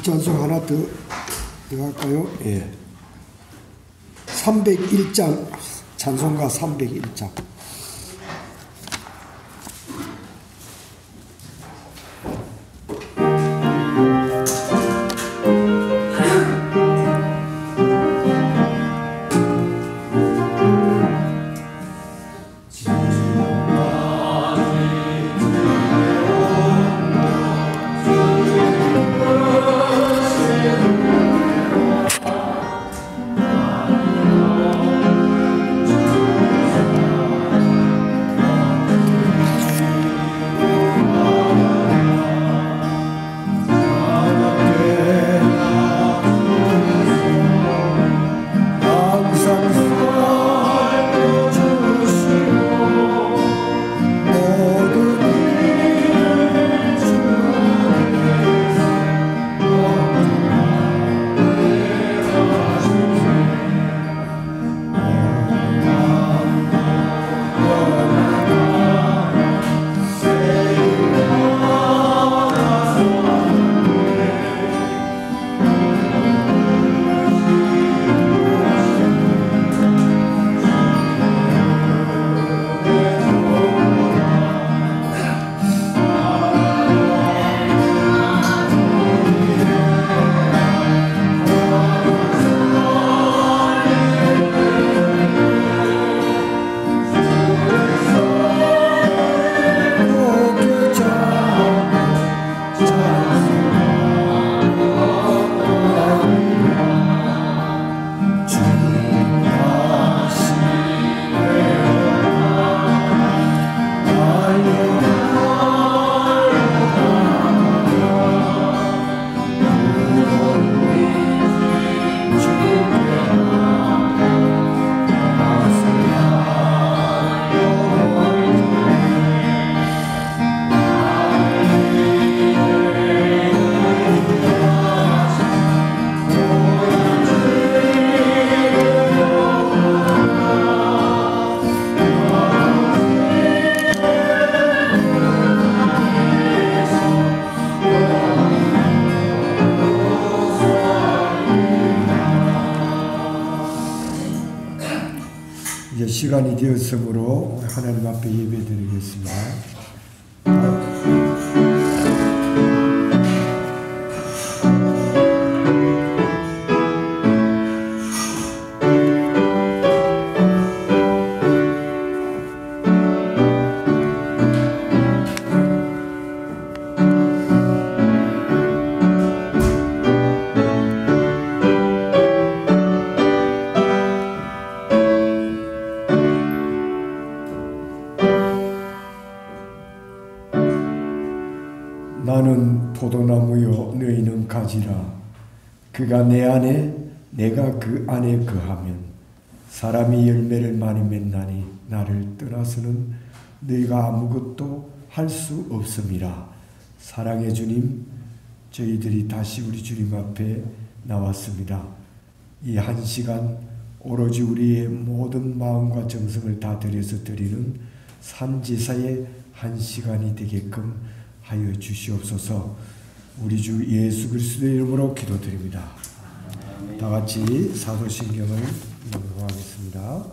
찬송 하나 더 할까요? 예. 301장, 찬송가 301장. 시간이 되었으므로 하나님 앞에 예배드리겠습니다. 나는 포도나무요 너희는 가지라. 그가 내 안에 내가 그 안에 거하면 사람이 열매를 많이 맺나니 나를 떠나서는 너희가 아무것도 할 수 없음이라. 사랑의 주님, 저희들이 다시 우리 주님 앞에 나왔습니다. 이 한 시간 오로지 우리의 모든 마음과 정성을 다 들여서 드리는 산제사의 한 시간이 되게끔 하여 주시옵소서. 우리 주 예수 그리스도의 이름으로 기도드립니다. 다 같이 사도신경을 낭독하겠습니다.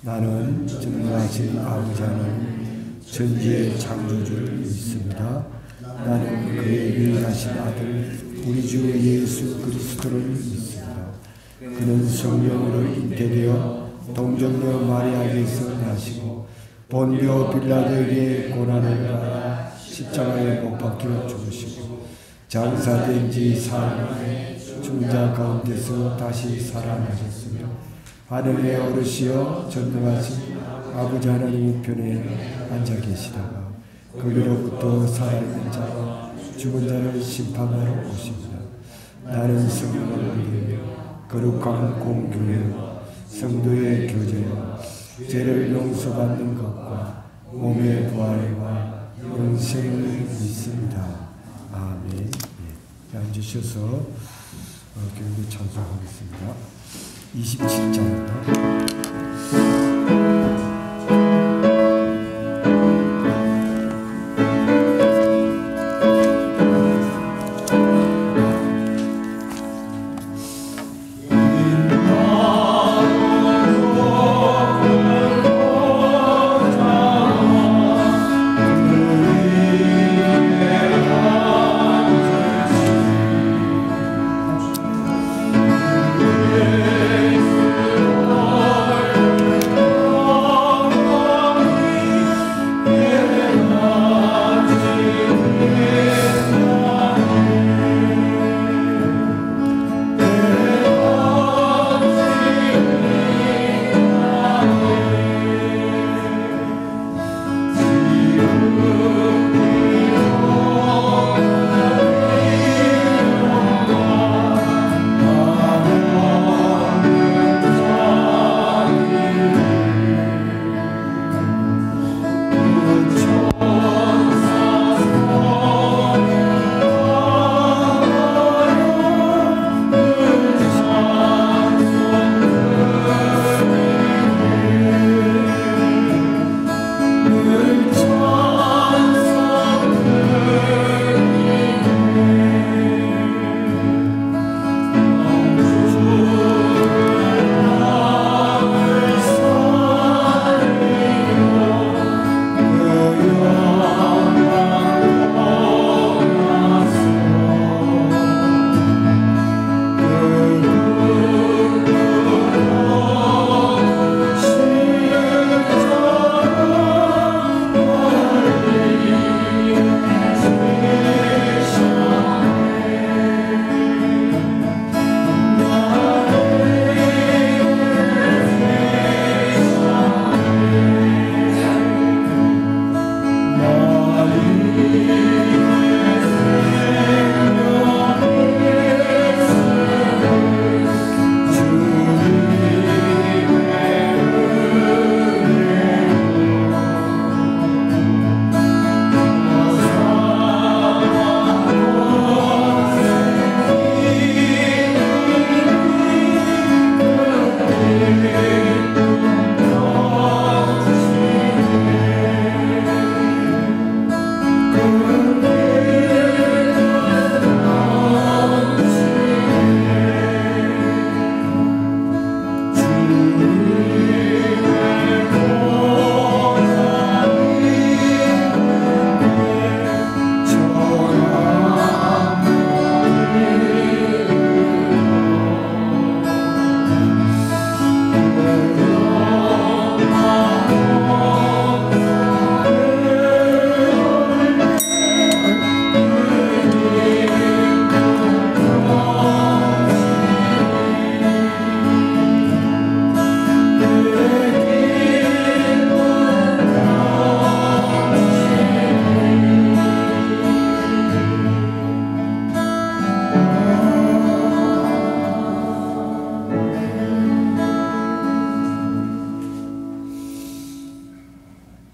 나는 전능하신 아버지 하나님 전지의 창조주를 믿습니다. 나는 그의 유일하신 아들 우리 주 예수 그리스도를 믿습니다. 그는 성령으로 잉태되어 동정녀 마리아에게서 나시고 본디오 빌라도에게 고난을 받아 십자가에 못 박혀 죽으시고 장사된 지 사흘 만에 죽은 자 가운데서 다시 살아나셨으며 하늘에 오르시어 전능하신 아버지 하나님 우편에 앉아 계시다가 거기로부터 살아있는 자와 죽은 자를 심판하러 오십니다. 나는 성령을 믿으며 거룩한 공교회와 성도의 교제와 죄를 용서받는 것과 몸의 부활과 영생을 믿습니다. 아멘. 네. 앉으셔서 교회 찬송하겠습니다. 27장입니다.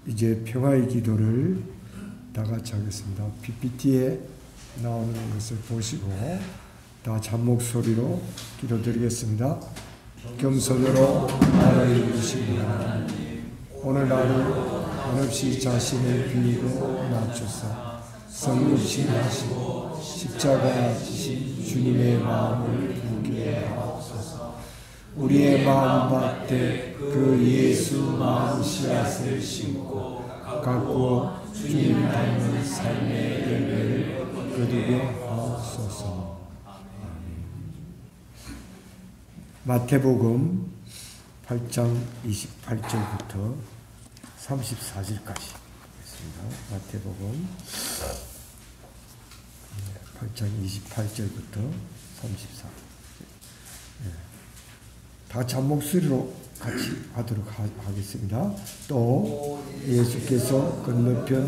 이제 평화의 기도를 다 같이 하겠습니다. PPT에 나오는 것을 보시고 다 잔목소리로 기도드리겠습니다. 겸손으로 나를 이루시는 하나님, 오늘 나를 한없이 자신을 비우고 낮춰서 성육신 하시고 십자가 지신 주님의 마음을 부게 하옵소서. 우리의 마음밭에 그 예수 마음 씨앗을 심고 가꾸어 주님 닮은 삶의 열매를 거두게 하옵소서. 마태복음 8장 28절부터 34절까지 있습니다. 마태복음 8장 28절부터 34절. 다 잔목소리로 같이 하도록 하겠습니다. 또 예수께서 건너편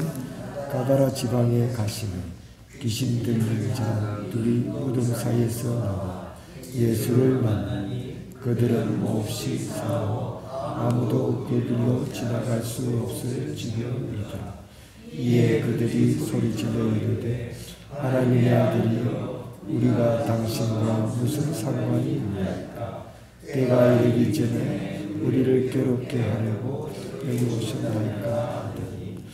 가다라 지방에 가시면 귀신 들린 자 둘이 무덤 사이에서 나와 예수를 만나니 그들은 몹시 싸워 아무도 그 길로 지나갈 수 없을 지경이더라. 이에 그들이 소리질러 이르되 하나님의 아들이여 우리가 당신과 무슨 상관이 있나이까? 때가 이르기 전에 우리를 괴롭게 하려고 여기 오셨나이까 하더니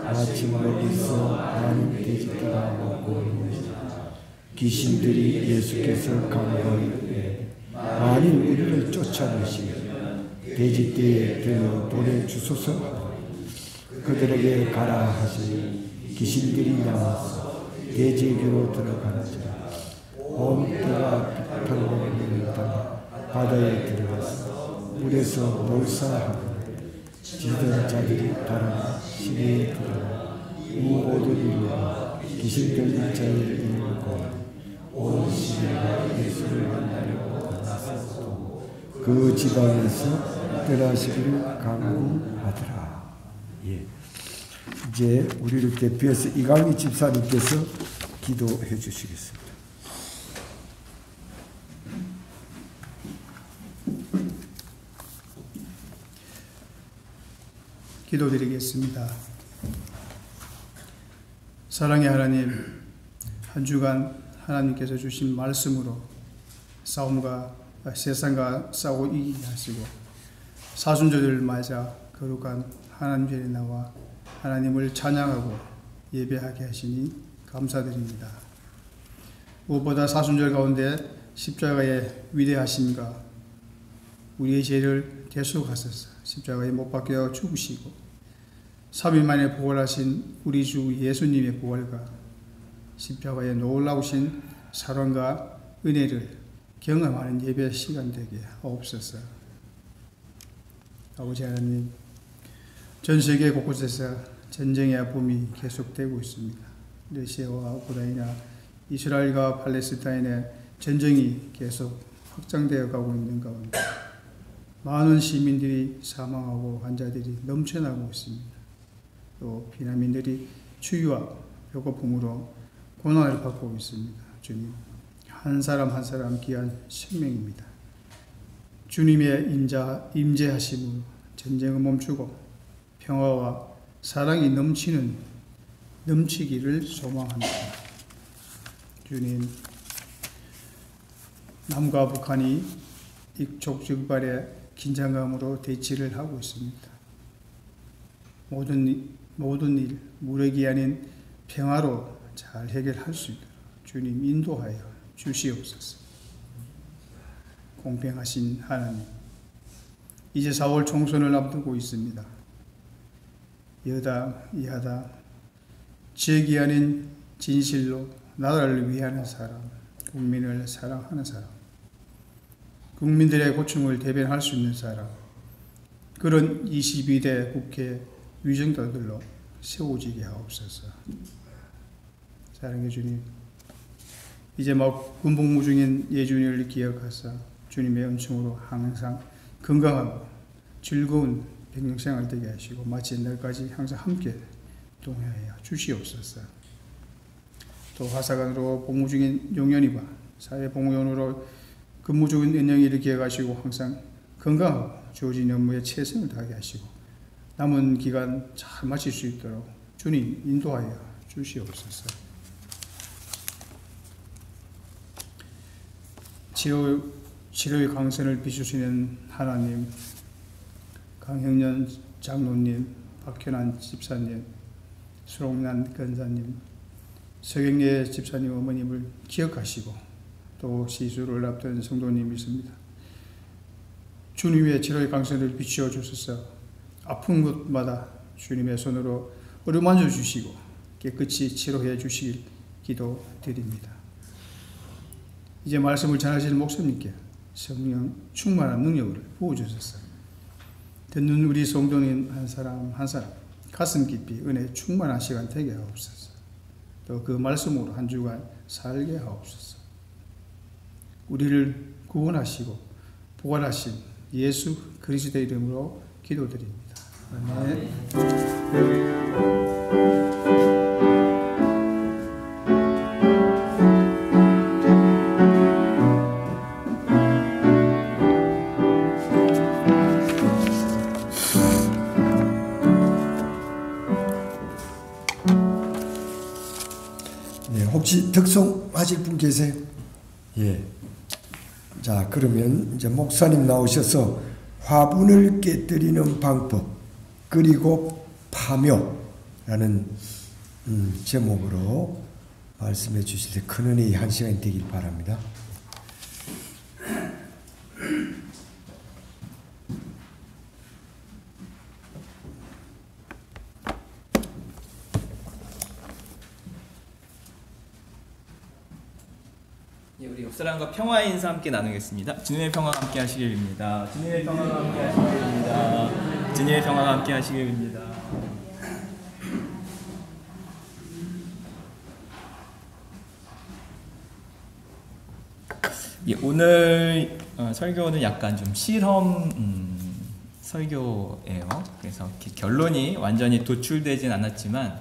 마침 거기서 많은 돼지떼가 먹고 있는지 귀신들이 예수께서 간과하되 만일 우리를 쫓아내시면 돼지떼에 들려 보내주소서 하더니 그들에게 가라 하시니 귀신들이 나와서 돼지에게로 들어가는지라 온 떼가 비탈로 밀렸다가 바다에 들어가서 물에서 몰사하고 지던 자들이 달아 시내에 들어가 이 모든 일과 귀신 들린 자를 이루고 온 시내가 예수를 만나려고 나서도 그 지방에서 떠나시기를 강구하더라. 예. 이제 우리를 대표해서 이강희 집사님께서 기도해 주시겠습니다. 기도드리겠습니다. 사랑의 하나님, 한 주간 하나님께서 주신 말씀으로 세상과 싸우고 이기게 하시고 사순절을 맞아 거룩한 하나님 전에 나와 하나님을 찬양하고 예배하게 하시니 감사드립니다. 무엇보다 사순절 가운데 십자가의 위대하심과 우리의 죄를 대속하셔서 십자가에 못 박혀 죽으시고 3일 만에 부활하신 우리 주 예수님의 부활과 십자가의 놀라우신 사랑과 은혜를 경험하는 예배 시간 되게 하옵소서. 아버지 하나님, 전 세계 곳곳에서 전쟁의 아픔이 계속되고 있습니다. 러시아와 우크라이나, 이스라엘과 팔레스타인의 전쟁이 계속 확장되어 가고 있는 가운데 많은 시민들이 사망하고 환자들이 넘쳐나고 있습니다. 또 피난민들이 추위와 배고픔으로 고난을 받고 있습니다. 주님, 한 사람 한 사람 귀한 생명입니다. 주님의 임재하심으로 전쟁을 멈추고 평화와 사랑이 넘치기를 소망합니다. 주님, 남과 북한이 ik촉즉발의 긴장감으로 대치를 하고 있습니다. 모든 일, 무력이 아닌 평화로 잘 해결할 수 있도록 주님 인도하여 주시옵소서. 공평하신 하나님, 이제 4월 총선을 앞두고 있습니다. 여당, 야당, 지역이 아닌 진실로 나라를 위하는 사람, 국민을 사랑하는 사람, 국민들의 고충을 대변할 수 있는 사람, 그런 22대 국회 위정자들로 세워지게 하옵소서. 사랑의 주님, 이제 막 군복무 중인 예준이를 기억하사 주님의 은총으로 항상 건강하고 즐거운 백령생활 되게 하시고 마치 날까지 항상 함께 동행하여 주시옵소서. 또 화사관으로 복무 중인 용연이와 사회복무원으로 근무 중인 은영이를 기억하시고 항상 건강하고 주어진 업무에 최선을 다하게 하시고 남은 기간 잘 마칠 수 있도록 주님 인도하여 주시옵소서. 치료의 강선을 비추시는 하나님, 강형년 장로님, 박현환 집사님, 수롱난 권사님, 서경례 집사님 어머님을 기억하시고 또 시술을 앞둔 성도님이 있습니다. 주님의 치료의 강선을 비추어 주셔서 아픈 곳마다 주님의 손으로 어루만져 주시고 깨끗이 치료해 주시길 기도드립니다. 이제 말씀을 전하시는 목사님께 성령 충만한 능력을 부어주셔서 듣는 우리 성도님 한 사람 한 사람 가슴 깊이 은혜 충만한 시간 되게 하옵소서. 또 그 말씀으로 한 주간 살게 하옵소서. 우리를 구원하시고 부활하신 예수 그리스도의 이름으로 기도드립니다. 아멘. 혹시 득송하실 분 계세요? 예. 자, 그러면 이제 목사님 나오셔서 화분을 깨뜨리는 방법 그리고 파묘라는 제목으로 말씀해 주실 때 큰 은혜의 한 시간이 되길 바랍니다. 우리 옆사람과 평화의 인사 함께 나누겠습니다. 주님의 평화가 함께 하시길 빕니다. 주님의 평화가 함께 하시길 빕니다. 주님의 평화가 함께 하시길 빕니다. 예, 오늘 설교는 약간 좀 실험 설교예요. 그래서 결론이 완전히 도출되진 않았지만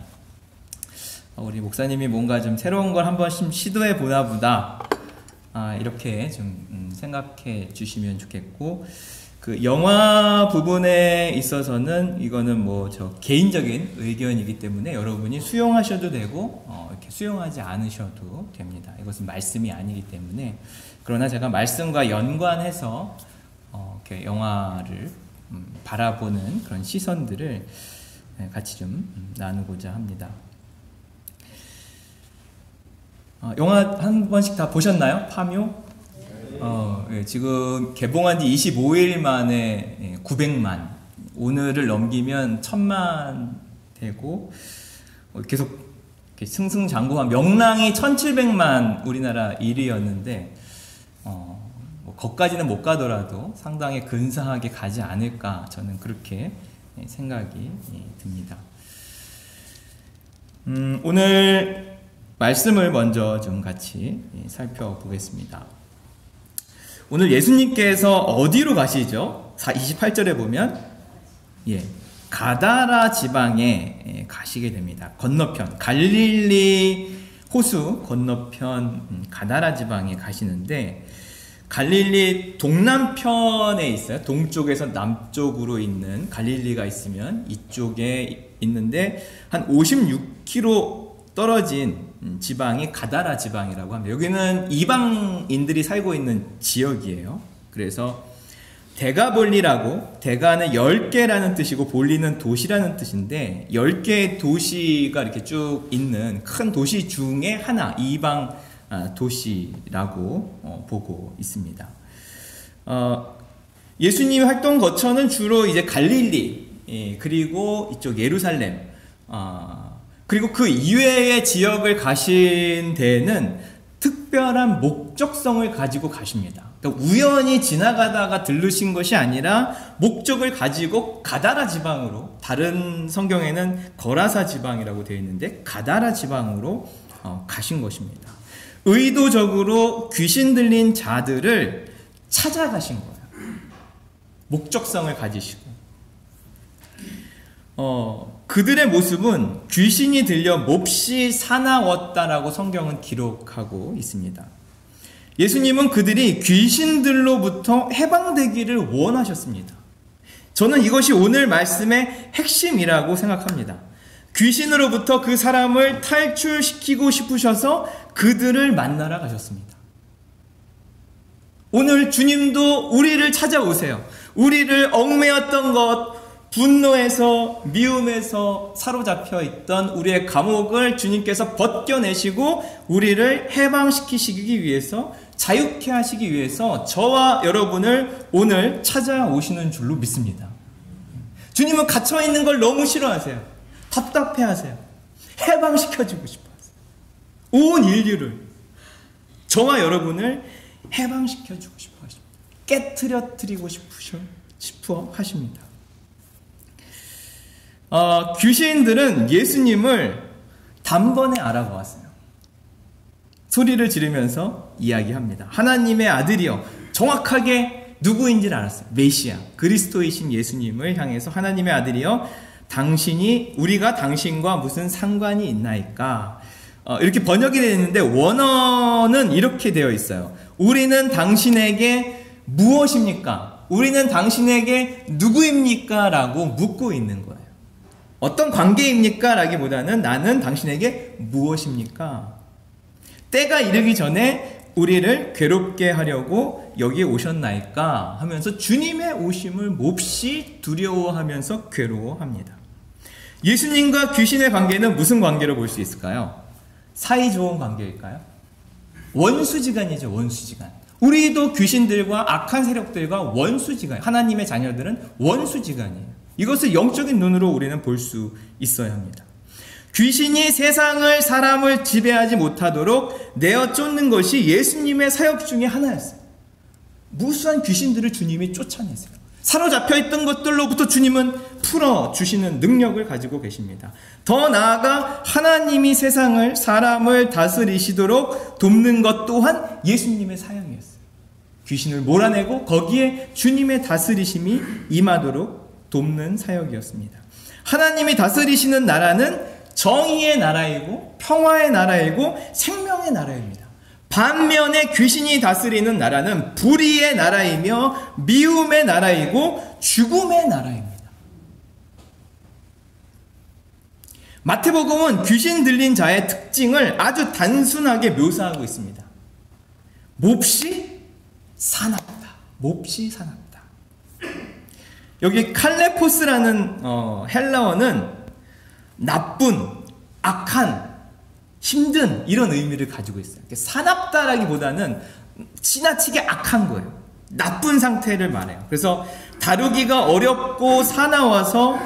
우리 목사님이 뭔가 좀 새로운 걸 한번 시도해 보나 보다. 이렇게 좀 생각해 주시면 좋겠고, 그 영화 부분에 있어서는 이거는 뭐 저 개인적인 의견이기 때문에 여러분이 수용하셔도 되고 이렇게 수용하지 않으셔도 됩니다. 이것은 말씀이 아니기 때문에. 그러나 제가 말씀과 연관해서 이렇게 영화를 바라보는 그런 시선들을 같이 좀 나누고자 합니다. 영화 한 번씩 다 보셨나요? 파묘? 예, 지금 개봉한 지 25일 만에 900만, 오늘을 넘기면 1000만 되고 계속 승승장구한, 명랑이 1700만 우리나라 1위였는데 뭐 거기까지는 못 가더라도 상당히 근사하게 가지 않을까, 저는 그렇게 생각이 듭니다. 오늘 말씀을 먼저 좀 같이 살펴보겠습니다. 오늘 예수님께서 어디로 가시죠? 28절에 보면 가다라 지방에 가시게 됩니다. 건너편, 갈릴리 호수 건너편 가다라 지방에 가시는데, 갈릴리 동남편에 있어요. 동쪽에서 남쪽으로 있는 갈릴리가 있으면 이쪽에 있는데 한 56km 떨어진 지방이 가다라 지방이라고 합니다. 여기는 이방인들이 살고 있는 지역이에요. 그래서 데가볼리라고, 데가는 10개라는 뜻이고 볼리는 도시라는 뜻인데 10개의 도시가 이렇게 쭉 있는 큰 도시 중에 하나, 이방 도시라고 보고 있습니다. 예수님의 활동 거처는 주로 이제 갈릴리, 그리고 이쪽 예루살렘, 그리고 그 이외의 지역을 가신 데에는 특별한 목적성을 가지고 가십니다. 그러니까 우연히 지나가다가 들르신 것이 아니라 목적을 가지고 가다라 지방으로, 다른 성경에는 거라사 지방이라고 되어 있는데 가다라 지방으로 가신 것입니다. 의도적으로 귀신 들린 자들을 찾아가신 거예요. 목적성을 가지시고. 그들의 모습은 귀신이 들려 몹시 사나웠다라고 성경은 기록하고 있습니다. 예수님은 그들이 귀신들로부터 해방되기를 원하셨습니다. 저는 이것이 오늘 말씀의 핵심이라고 생각합니다. 귀신으로부터 그 사람을 탈출시키고 싶으셔서 그들을 만나러 가셨습니다. 오늘 주님도 우리를 찾아오세요. 우리를 얽매였던 것, 분노에서, 미움에서 사로잡혀 있던 우리의 감옥을 주님께서 벗겨내시고 우리를 해방시키시기 위해서, 자유케 하시기 위해서 저와 여러분을 오늘 찾아오시는 줄로 믿습니다. 주님은 갇혀있는 걸 너무 싫어하세요. 답답해하세요. 해방시켜주고 싶어하세요. 온 인류를, 저와 여러분을 해방시켜주고 싶어 하십니다. 깨트려뜨리고 싶어 하십니다. 귀신들은 예수님을 단번에 알아보았어요. 소리를 지르면서 이야기합니다. 하나님의 아들이여, 정확하게 누구인지를 알았어요. 메시아, 그리스도이신 예수님을 향해서 하나님의 아들이여, 우리가 당신과 무슨 상관이 있나이까? 이렇게 번역이 되어 있는데 원어는 이렇게 되어 있어요. 우리는 당신에게 무엇입니까? 우리는 당신에게 누구입니까? 라고 묻고 있는 거예요. 어떤 관계입니까? 라기보다는 나는 당신에게 무엇입니까? 때가 이르기 전에 우리를 괴롭게 하려고 여기에 오셨나이까? 하면서 주님의 오심을 몹시 두려워하면서 괴로워합니다. 예수님과 귀신의 관계는 무슨 관계로 볼 수 있을까요? 사이좋은 관계일까요? 원수지간이죠. 원수지간. 우리도 귀신들과 악한 세력들과 원수지간, 하나님의 자녀들은 원수지간이에요. 이것을 영적인 눈으로 우리는 볼 수 있어야 합니다. 귀신이 세상을, 사람을 지배하지 못하도록 내어 쫓는 것이 예수님의 사역 중에 하나였어요. 무수한 귀신들을 주님이 쫓아내세요. 사로잡혀 있던 것들로부터 주님은 풀어주시는 능력을 가지고 계십니다. 더 나아가 하나님이 세상을, 사람을 다스리시도록 돕는 것 또한 예수님의 사역이었어요. 귀신을 몰아내고 거기에 주님의 다스리심이 임하도록 돕는 사역이었습니다. 하나님이 다스리시는 나라는 정의의 나라이고 평화의 나라이고 생명의 나라입니다. 반면에 귀신이 다스리는 나라는 불의의 나라이며 미움의 나라이고 죽음의 나라입니다. 마태복음은 귀신 들린 자의 특징을 아주 단순하게 묘사하고 있습니다. 몹시 사납다. 몹시 사납다. 여기 칼레포스라는 헬라어는 나쁜, 악한, 힘든 이런 의미를 가지고 있어요. 사납다라기보다는 지나치게 악한 거예요. 나쁜 상태를 말해요. 그래서 다루기가 어렵고 사나워서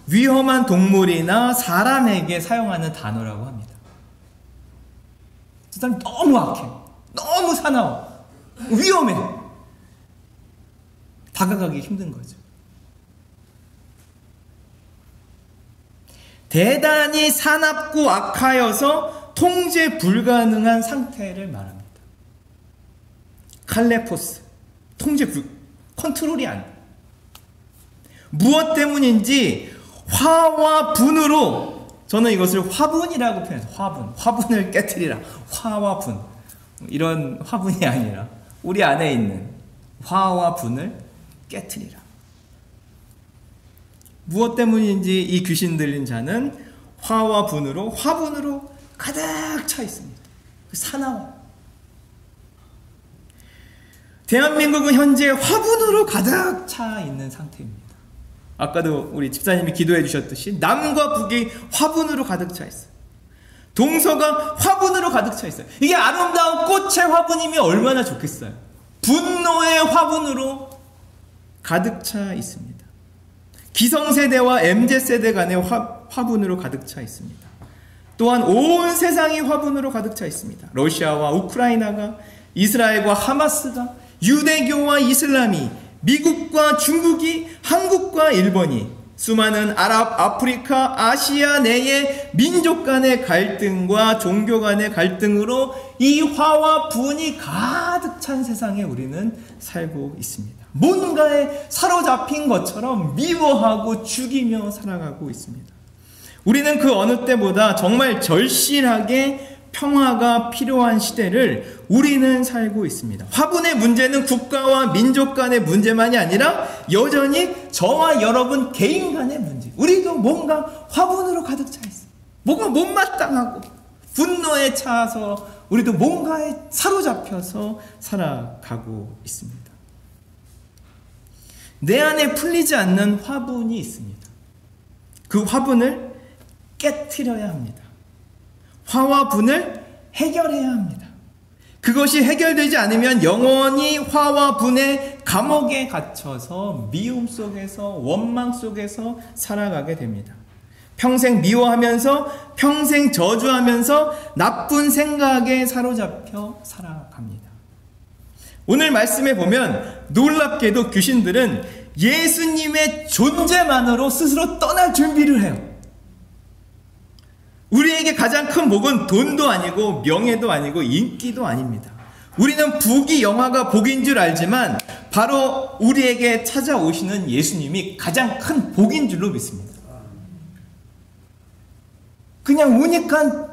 위험한 동물이나 사람에게 사용하는 단어라고 합니다. 저 사람 너무 악해. 너무 사나워. 위험해. 다가가기 힘든 거죠. 대단히 사납고 악하여서 통제 불가능한 상태를 말합니다. 칼레포스, 컨트롤이 안 돼. 무엇 때문인지 화와 분으로, 저는 이것을 화분이라고 표현해요. 화분을 깨트리라. 화와 분. 이런 화분이 아니라 우리 안에 있는 화와 분을 깨트리라. 무엇 때문인지 이 귀신 들린 자는 화와 분으로, 화분으로 가득 차 있습니다. 사나워. 대한민국은 현재 화분으로 가득 차 있는 상태입니다. 아까도 우리 집사님이 기도해 주셨듯이 남과 북이 화분으로 가득 차 있어요. 동서가 화분으로 가득 차 있어요. 이게 아름다운 꽃의 화분이면 얼마나 좋겠어요. 분노의 화분으로 가득 차 있습니다. 기성세대와 MZ세대 간의 화분으로 가득 차 있습니다. 또한 온 세상이 화분으로 가득 차 있습니다. 러시아와 우크라이나가, 이스라엘과 하마스가, 유대교와 이슬람이, 미국과 중국이, 한국과 일본이, 수많은 아랍, 아프리카, 아시아 내의 민족 간의 갈등과 종교 간의 갈등으로 이 화와 분이 가득 찬 세상에 우리는 살고 있습니다. 뭔가에 사로잡힌 것처럼 미워하고 죽이며 살아가고 있습니다. 우리는 그 어느 때보다 정말 절실하게 평화가 필요한 시대를 우리는 살고 있습니다. 화분의 문제는 국가와 민족 간의 문제만이 아니라 여전히 저와 여러분 개인 간의 문제. 우리도 뭔가 화분으로 가득 차 있어요. 뭔가 못마땅하고 분노에 차서 우리도 뭔가에 사로잡혀서 살아가고 있습니다. 내 안에 풀리지 않는 화분이 있습니다. 그 화분을 깨트려야 합니다. 화와 분을 해결해야 합니다. 그것이 해결되지 않으면 영원히 화와 분의 감옥에 갇혀서 미움 속에서 원망 속에서 살아가게 됩니다. 평생 미워하면서 평생 저주하면서 나쁜 생각에 사로잡혀 살아갑니다. 오늘 말씀에 보면 놀랍게도 귀신들은 예수님의 존재만으로 스스로 떠날 준비를 해요. 우리에게 가장 큰 복은 돈도 아니고 명예도 아니고 인기도 아닙니다. 우리는 부귀 영화가 복인 줄 알지만 바로 우리에게 찾아오시는 예수님이 가장 큰 복인 줄로 믿습니다. 그냥 오니까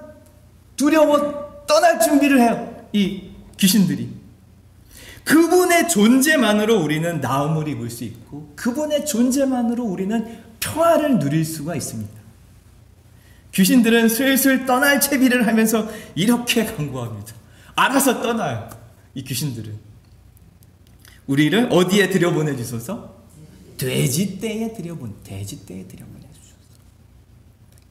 두려워 떠날 준비를 해요. 이 귀신들이. 그분의 존재만으로 우리는 나음을 입을 수 있고 그분의 존재만으로 우리는 평화를 누릴 수가 있습니다. 귀신들은 슬슬 떠날 채비를 하면서 이렇게 강구합니다. 알아서 떠나요. 이 귀신들은. 우리를 어디에 들여보내주소서? 돼지떼에 들여보내주소서.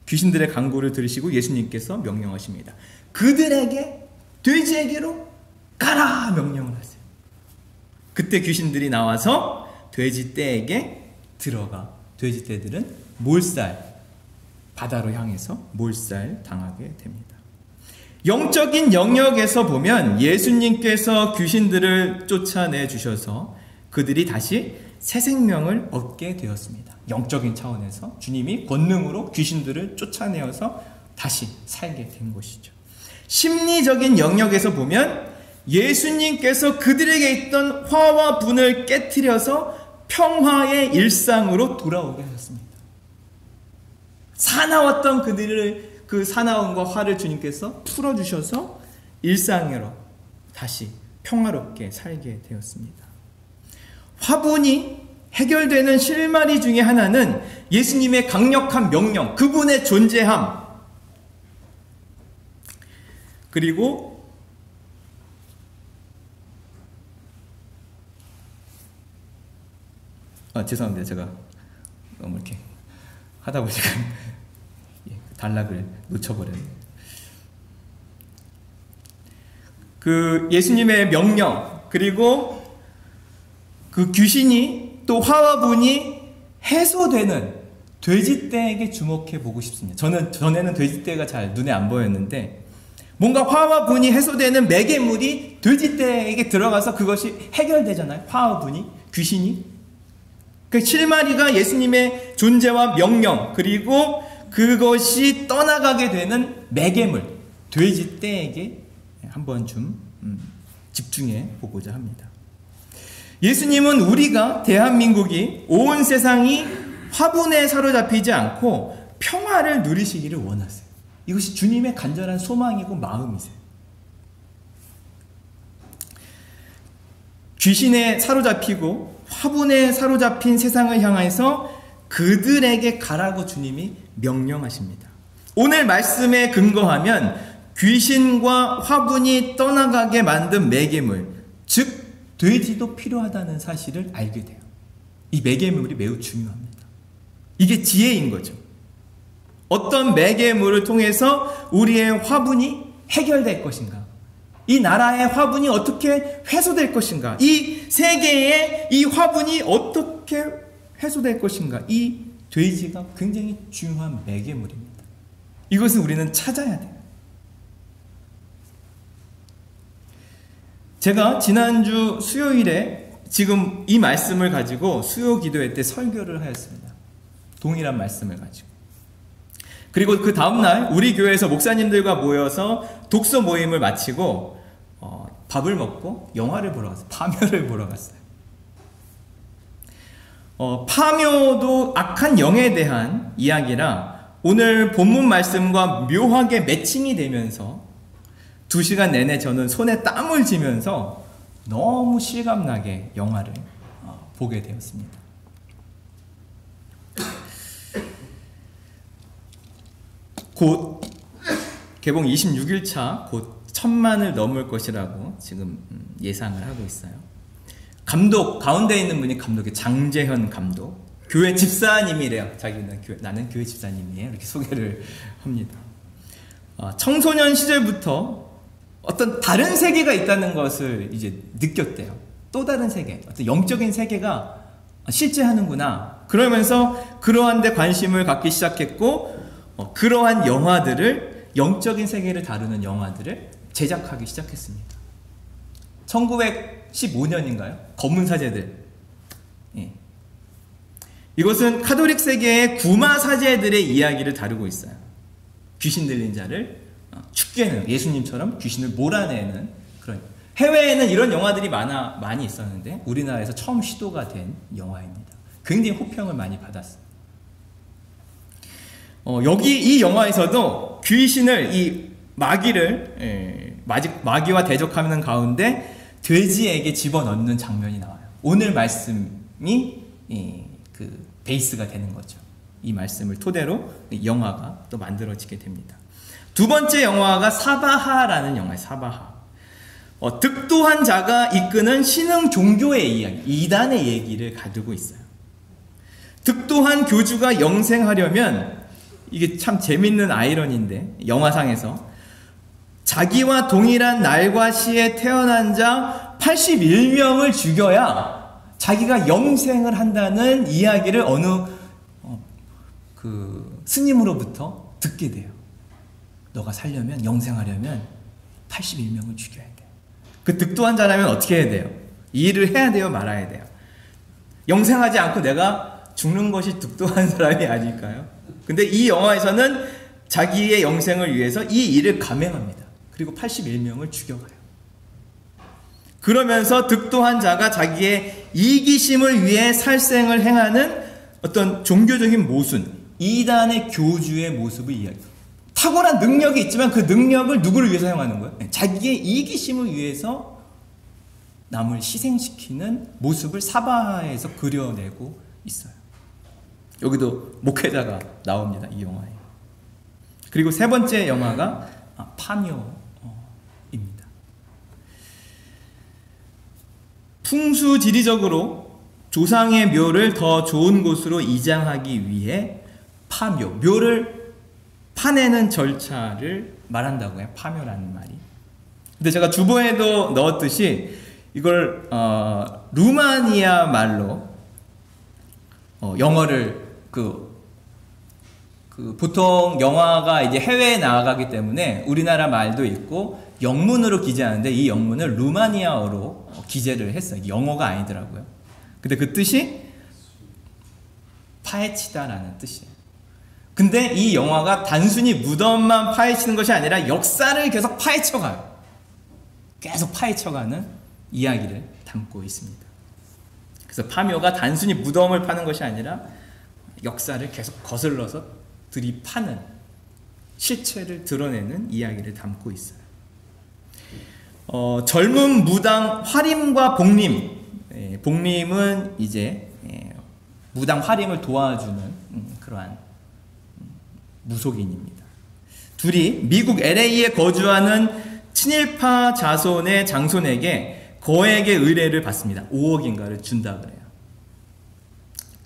귀신들의 강구를 들으시고 예수님께서 명령하십니다. 그들에게 돼지에게로 가라 명령을 하세요. 그때 귀신들이 나와서 돼지떼에게 들어가 돼지떼들은 몰살 바다로 향해서 몰살 당하게 됩니다. 영적인 영역에서 보면 예수님께서 귀신들을 쫓아내 주셔서 그들이 다시 새 생명을 얻게 되었습니다. 영적인 차원에서 주님이 권능으로 귀신들을 쫓아내어서 다시 살게 된 것이죠. 심리적인 영역에서 보면 예수님께서 그들에게 있던 화와 분을 깨트려서 평화의 일상으로 돌아오게 하셨습니다. 사나웠던 그들을 그 사나움과 화를 주님께서 풀어주셔서 일상으로 다시 평화롭게 살게 되었습니다. 화분이 해결되는 실마리 중에 하나는 예수님의 강력한 명령, 그분의 존재함, 그리고 죄송합니다. 제가 너무 이렇게 하다 보니까 단락을 놓쳐버렸네요. 그 예수님의 명령 그리고 그 귀신이 또 화와 분이 해소되는 돼지떼에게 주목해 보고 싶습니다. 저는 전에는 돼지떼가 잘 눈에 안 보였는데 뭔가 화와 분이 해소되는 매개물이 돼지떼에게 들어가서 그것이 해결되잖아요. 화와 분이 귀신이 그 실마리가 예수님의 존재와 명령 그리고 그것이 떠나가게 되는 매개물 돼지떼에게 한번 좀 집중해 보고자 합니다. 예수님은 우리가 대한민국이 온 세상이 화분에 사로잡히지 않고 평화를 누리시기를 원하세요. 이것이 주님의 간절한 소망이고 마음이세요. 귀신에 사로잡히고 화분에 사로잡힌 세상을 향해서 그들에게 가라고 주님이 명령하십니다. 오늘 말씀에 근거하면 귀신과 화분이 떠나가게 만든 매개물, 즉 돼지도 필요하다는 사실을 알게 돼요. 이 매개물이 매우 중요합니다. 이게 지혜인 거죠. 어떤 매개물을 통해서 우리의 화분이 해결될 것인가? 이 나라의 화분이 어떻게 회수될 것인가? 이 세계의 이 화분이 어떻게 회수될 것인가? 이 돼지가 굉장히 중요한 매개물입니다. 이것을 우리는 찾아야 돼요. 제가 지난주 수요일에 지금 이 말씀을 가지고 수요 기도회 때 설교를 하였습니다. 동일한 말씀을 가지고. 그리고 그 다음날 우리 교회에서 목사님들과 모여서 독서 모임을 마치고 밥을 먹고 영화를 보러 갔어요. 파묘를 보러 갔어요. 파묘도 악한 영에 대한 이야기라 오늘 본문 말씀과 묘하게 매칭이 되면서 2시간 내내 저는 손에 땀을 쥐면서 너무 실감나게 영화를 보게 되었습니다. 곧 개봉 26일 차 곧 1000만을 넘을 것이라고 지금 예상을 하고 있어요. 감독, 가운데 있는 분이 감독의 장재현 감독. 교회 집사님이래요. 자기는 나는 교회 집사님이에요. 이렇게 소개를 합니다. 청소년 시절부터 어떤 다른 세계가 있다는 것을 이제 느꼈대요. 또 다른 세계, 어떤 영적인 세계가 실제 하는구나. 그러면서 그러한 데 관심을 갖기 시작했고, 그러한 영화들을, 영적인 세계를 다루는 영화들을 제작하기 시작했습니다. 1915년인가요? 검은 사제들. 예. 이것은 카톨릭 세계의 구마 사제들의 이야기를 다루고 있어요. 귀신 들린 자를 죽게, 예수님처럼 귀신을 몰아내는 그런. 해외에는 이런 영화들이 많이 있었는데 우리나라에서 처음 시도가 된 영화입니다. 굉장히 호평을 많이 받았어요. 여기 이 영화에서도 귀신을, 이 마귀와 대적하는 가운데 돼지에게 집어넣는 장면이 나와요. 오늘 말씀이 그 베이스가 되는 거죠. 이 말씀을 토대로 영화가 또 만들어지게 됩니다. 두 번째 영화가 사바하라는 영화예요. 사바하. 득도한 자가 이끄는 신흥 종교의 이야기, 이단의 얘기를 가지고 있어요. 득도한 교주가 영생하려면, 이게 참 재밌는 아이러니인데, 영화상에서 자기와 동일한 날과 시에 태어난 자 81명을 죽여야 자기가 영생을 한다는 이야기를 어느 그 스님으로부터 듣게 돼요. 너가 살려면, 영생하려면 81명을 죽여야 돼. 그 득도한 자라면 어떻게 해야 돼요? 이 일을 해야 돼요, 말아야 돼요? 영생하지 않고 내가 죽는 것이 득도한 사람이 아닐까요? 근데 이 영화에서는 자기의 영생을 위해서 이 일을 감행합니다. 그리고 81명을 죽여가요. 그러면서 득도한 자가 자기의 이기심을 위해 살생을 행하는 어떤 종교적인 모순, 이단의 교주의 모습을 이야기해요. 탁월한 능력이 있지만 그 능력을 누구를 위해서 사용하는 거예요? 자기의 이기심을 위해서 남을 희생시키는 모습을 사바하에서 그려내고 있어요. 여기도 목회자가 나옵니다, 이 영화에. 그리고 세 번째 영화가 파묘입니다. 풍수지리적으로 조상의 묘를 더 좋은 곳으로 이장하기 위해 파묘, 묘를 파내는 절차를 말한다고요. 파묘라는 말이. 근데 제가 주보에도 넣었듯이 이걸 루마니아 말로 영어를 보통 영화가 이제 해외에 나가기 때문에 우리나라 말도 있고 영문으로 기재하는데 이 영문을 루마니아어로 기재를 했어요. 영어가 아니더라고요. 근데 그 뜻이 파헤치다라는 뜻이에요. 근데 이 영화가 단순히 무덤만 파헤치는 것이 아니라 역사를 계속 파헤쳐가요. 계속 파헤쳐가는 이야기를 담고 있습니다. 그래서 파묘가 단순히 무덤을 파는 것이 아니라 역사를 계속 거슬러서 들이파는, 실체를 드러내는 이야기를 담고 있어요. 젊은 무당 화림과 복림, 복림은 이제 무당 화림을 도와주는 그러한 무속인입니다. 둘이 미국 LA에 거주하는 친일파 자손의 장손에게 거액의 의뢰를 받습니다. 5억인가를 준다 그래요.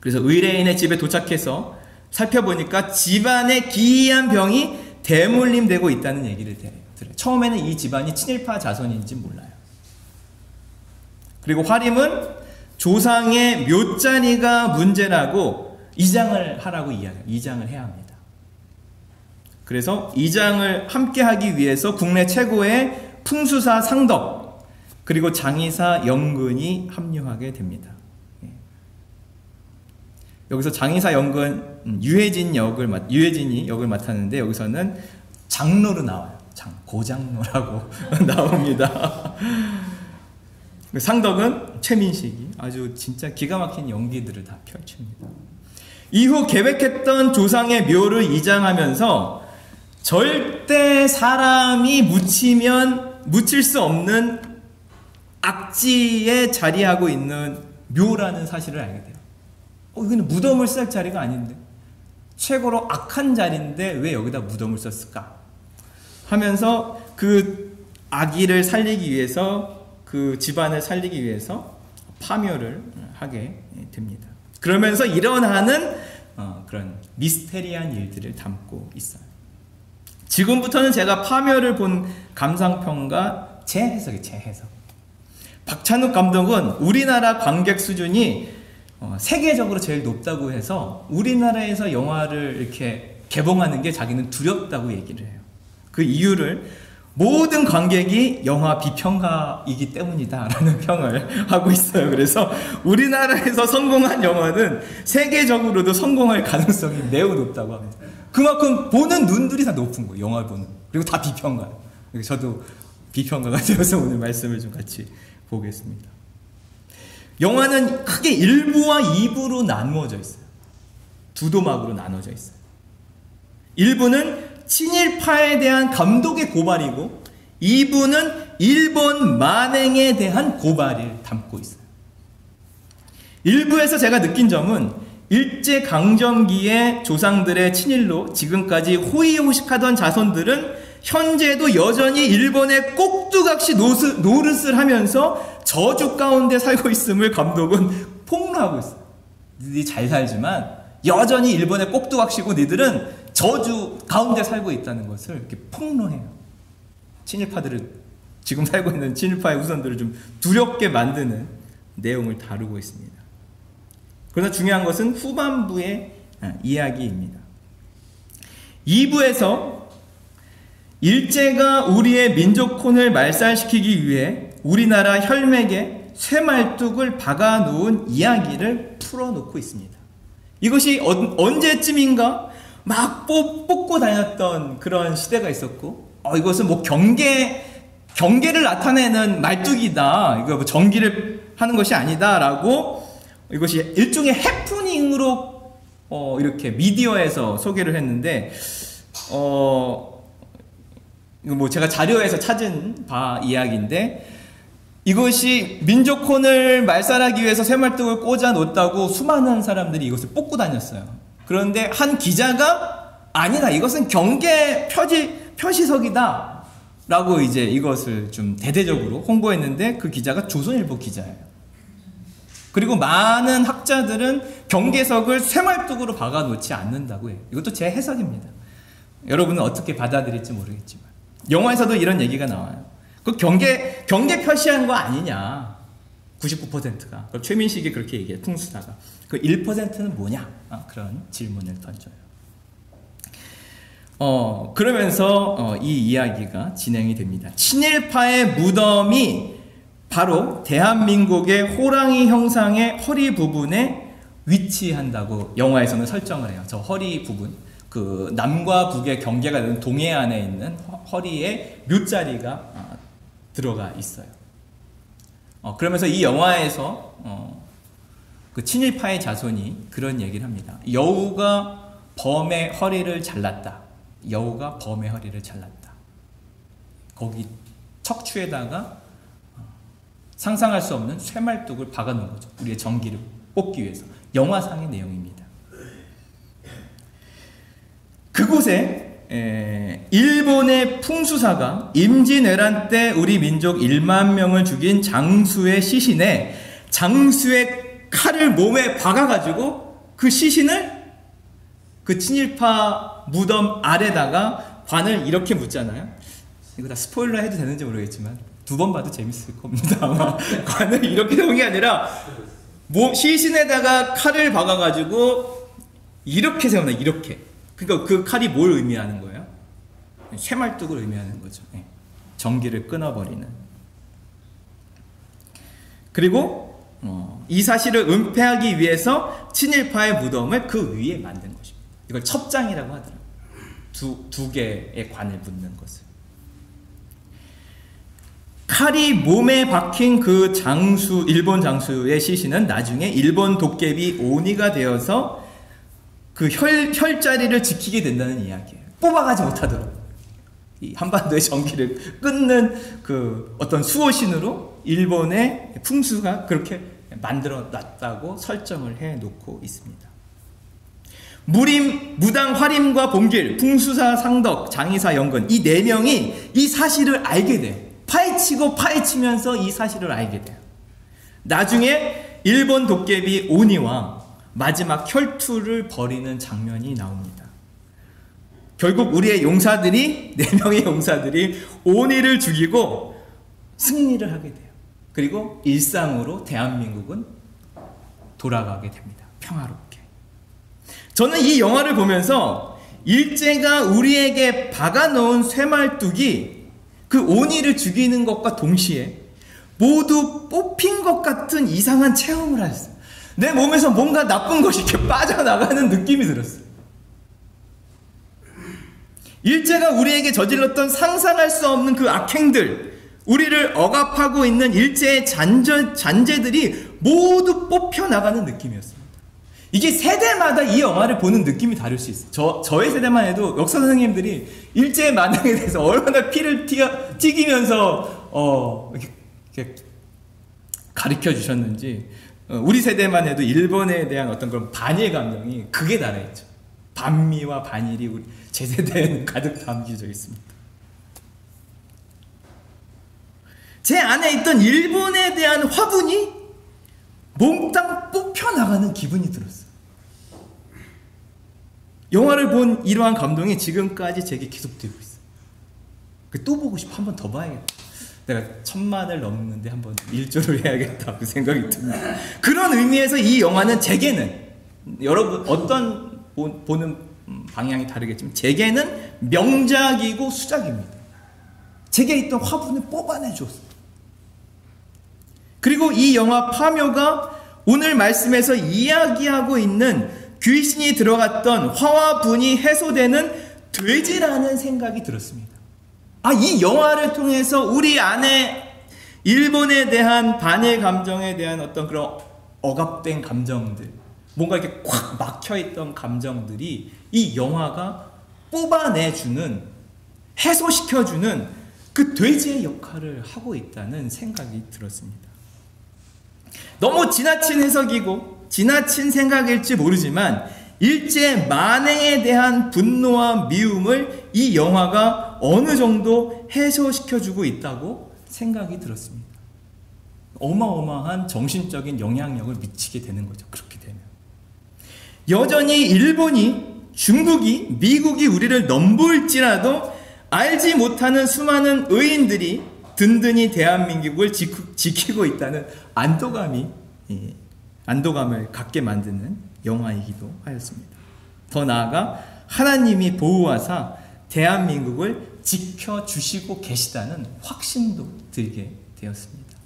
그래서 의뢰인의 집에 도착해서 살펴보니까 집안에 기이한 병이 대물림되고 있다는 얘기를 들어요. 처음에는 이 집안이 친일파 자손인지 몰라요. 그리고 화림은 조상의 묘자리가 문제라고 이장을 하라고 이야기해요. 이장을 해야 합니다. 그래서 이장을 함께 하기 위해서 국내 최고의 풍수사 상덕 그리고 장의사 영근이 합류하게 됩니다. 여기서 장의사 영근 유해진이 역을 맡았는데 여기서는 장로로 나와요. 고장로라고 나옵니다. 상덕은 최민식이 아주 진짜 기가 막힌 연기들을 다 펼칩니다. 이후 계획했던 조상의 묘를 이장하면서 절대 사람이 묻힐 수 없는 악지에 자리하고 있는 묘라는 사실을 알게 돼요. 여기는 무덤을 쓸 자리가 아닌데, 최고로 악한 자리인데 왜 여기다 무덤을 썼을까 하면서 그 아기를 살리기 위해서, 그 집안을 살리기 위해서 파묘를 하게 됩니다. 그러면서 일어나는 그런 미스테리한 일들을 담고 있어요. 지금부터는 제가 파묘를 본 감상평가 제 해석이에요. 제 해석. 박찬욱 감독은 우리나라 관객 수준이 세계적으로 제일 높다고 해서 우리나라에서 영화를 이렇게 개봉하는 게 자기는 두렵다고 얘기를 해요. 그 이유를 모든 관객이 영화 비평가이기 때문이다 라는 평을 하고 있어요. 그래서 우리나라에서 성공한 영화는 세계적으로도 성공할 가능성이 매우 높다고 합니다. 그만큼 보는 눈들이 다 높은 거예요. 영화를 보는. 그리고 다 비평가예요. 저도 비평가가 되어서 오늘 말씀을 좀 같이 보겠습니다. 영화는 크게 1부와 2부로 나누어져 있어요. 두 도막으로 나눠져 있어요. 1부는 친일파에 대한 감독의 고발이고 2부는 일본 만행에 대한 고발을 담고 있어요. 1부에서 제가 느낀 점은 일제강점기의 조상들의 친일로 지금까지 호의호식하던 자손들은 현재도 여전히 일본의 꼭두각시 노릇을 하면서 저주 가운데 살고 있음을 감독은 폭로하고 있어요. 니들이 잘 살지만 여전히 일본의 꼭두각시고 니들은 저주 가운데 살고 있다는 것을 이렇게 폭로해요. 친일파들을, 지금 살고 있는 친일파의 후손들을 좀 두렵게 만드는 내용을 다루고 있습니다. 그러나 중요한 것은 후반부의 이야기입니다. 2부에서 일제가 우리의 민족혼을 말살시키기 위해 우리나라 혈맥에 쇠말뚝을 박아놓은 이야기를 풀어놓고 있습니다. 이것이 언제쯤인가 막 뽑고 다녔던 그런 시대가 있었고, 이것은 뭐 경계를 나타내는 말뚝이다, 이거 뭐 전기를 하는 것이 아니다라고, 이것이 일종의 해프닝으로 이렇게 미디어에서 소개를 했는데, 이거 뭐 제가 자료에서 찾은 바 이야기인데, 이것이 민족혼을 말살하기 위해서 쇠말뚝을 꽂아 놓았다고 수많은 사람들이 이것을 뽑고 다녔어요. 그런데 한 기자가 아니다, 이것은 경계 표시석이다 라고 이제 이것을 좀 대대적으로 홍보했는데, 그 기자가 조선일보 기자예요. 그리고 많은 학자들은 경계석을 쇠말뚝으로 박아 놓지 않는다고 해요. 이것도 제 해석입니다. 여러분은 어떻게 받아들일지 모르겠지만 영화에서도 이런 얘기가 나와요. 그 경계 표시한 거 아니냐, 99%가. 최민식이 그렇게 얘기해요, 풍수다가. 그 1%는 뭐냐? 그런 질문을 던져요. 그러면서 이 이야기가 진행이 됩니다. 친일파의 무덤이 바로 대한민국의 호랑이 형상의 허리 부분에 위치한다고 영화에서는 설정을 해요. 저 허리 부분, 그 남과 북의 경계가 되는 동해안에 있는 허리에 묘자리가 들어가 있어요. 그러면서 이 영화에서 그 친일파의 자손이 그런 얘기를 합니다. 여우가 범의 허리를 잘랐다. 여우가 범의 허리를 잘랐다. 거기 척추에다가 상상할 수 없는 쇠말뚝을 박아놓은 거죠. 우리의 전기를 뽑기 위해서. 영화상의 내용입니다. 그곳에 일본의 풍수사가 임진왜란 때 우리 민족 1만 명을 죽인 장수의 시신에 장수의 칼을 몸에 박아가지고 그 시신을 그 친일파 무덤 아래다가 관을 이렇게 묻잖아요. 이거 다 스포일러 해도 되는지 모르겠지만 2번 봐도 재밌을 겁니다. 아마 관을 이렇게 세운 게 아니라 시신에다가 칼을 박아가지고 이렇게 세우나, 이렇게. 그러니까 그 칼이 뭘 의미하는 거예요? 쇠말뚝을 의미하는 거죠. 전기를 끊어버리는. 그리고 이 사실을 은폐하기 위해서 친일파의 무덤을 그 위에 만든 것입니다. 이걸 첩장이라고 하더라고요. 두 개의 관을 묻는 것을. 칼이 몸에 박힌 그 일본 장수의 시신은 나중에 일본 도깨비 오니가 되어서 그 혈자리를 지키게 된다는 이야기예요. 뽑아가지 못하도록 이 한반도의 전기를 끊는 그 어떤 수호신으로 일본의 풍수가 그렇게 만들어 놨다고 설정을 해 놓고 있습니다. 무림, 무당, 화림과 봉길, 풍수사, 상덕, 장의사, 영근 이 네 명이 이 사실을 알게 돼요. 파헤치고 파헤치면서 이 사실을 알게 돼요. 나중에 일본 도깨비 오니와 마지막 혈투를 벌이는 장면이 나옵니다. 결국 우리의 용사들이, 네 명의 용사들이 오니를 죽이고 승리를 하게 돼요. 그리고 일상으로 대한민국은 돌아가게 됩니다. 평화롭게. 저는 이 영화를 보면서 일제가 우리에게 박아놓은 쇠말뚝이 그 오니를 죽이는 것과 동시에 모두 뽑힌 것 같은 이상한 체험을 하셨어요. 내 몸에서 뭔가 나쁜 것이 이렇게 빠져나가는 느낌이 들었어요. 일제가 우리에게 저질렀던 상상할 수 없는 그 악행들, 우리를 억압하고 있는 일제의 잔재들이 모두 뽑혀나가는 느낌이었습니다. 이게 세대마다 이 영화를 보는 느낌이 다를 수 있어요. 저의 세대만 해도 역사 선생님들이 일제의 만행에 대해서 얼마나 피를 튀기면서 이렇게 가르쳐 주셨는지, 우리 세대만 해도 일본에 대한 어떤 그런 반일 감정이 극에 달해있죠. 반미와 반일이 우리 제 세대에는 가득 담겨져 있습니다. 제 안에 있던 일본에 대한 화분이 몽땅 뽑혀나가는 기분이 들었어요. 영화를 본 이러한 감동이 지금까지 제게 계속되고 있어요. 또 보고 싶어. 한 번 더 봐야겠다. 내가 1000만을 넘는데 한번 일조를 해야겠다 그 생각이 듭니다. 그런 의미에서 이 영화는 제게는, 여러분 어떤 보는 방향이 다르겠지만 제게는 명작이고 수작입니다. 제게 있던 화분을 뽑아내 주었어요. 그리고 이 영화 파묘가 오늘 말씀에서 이야기하고 있는 귀신이 들어갔던 화와 분이 해소되는 돼지라는 생각이 들었습니다. 이 영화를 통해서 우리 안에 일본에 대한 반일 감정에 대한 어떤 그런 억압된 감정들, 뭔가 이렇게 꽉 막혀있던 감정들이 이 영화가 뽑아내주는, 해소시켜주는 그 돼지의 역할을 하고 있다는 생각이 들었습니다. 너무 지나친 해석이고 지나친 생각일지 모르지만 일제 만행에 대한 분노와 미움을 이 영화가 어느 정도 해소시켜주고 있다고 생각이 들었습니다. 어마어마한 정신적인 영향력을 미치게 되는 거죠. 그렇게 되면 여전히 일본이, 중국이, 미국이 우리를 넘볼지라도 알지 못하는 수많은 의인들이 든든히 대한민국을 지키고 있다는 안도감을 갖게 만드는 영화이기도 하였습니다. 더 나아가 하나님이 보호하사 대한민국을 지켜주시고 계시다는 확신도 들게 되었습니다.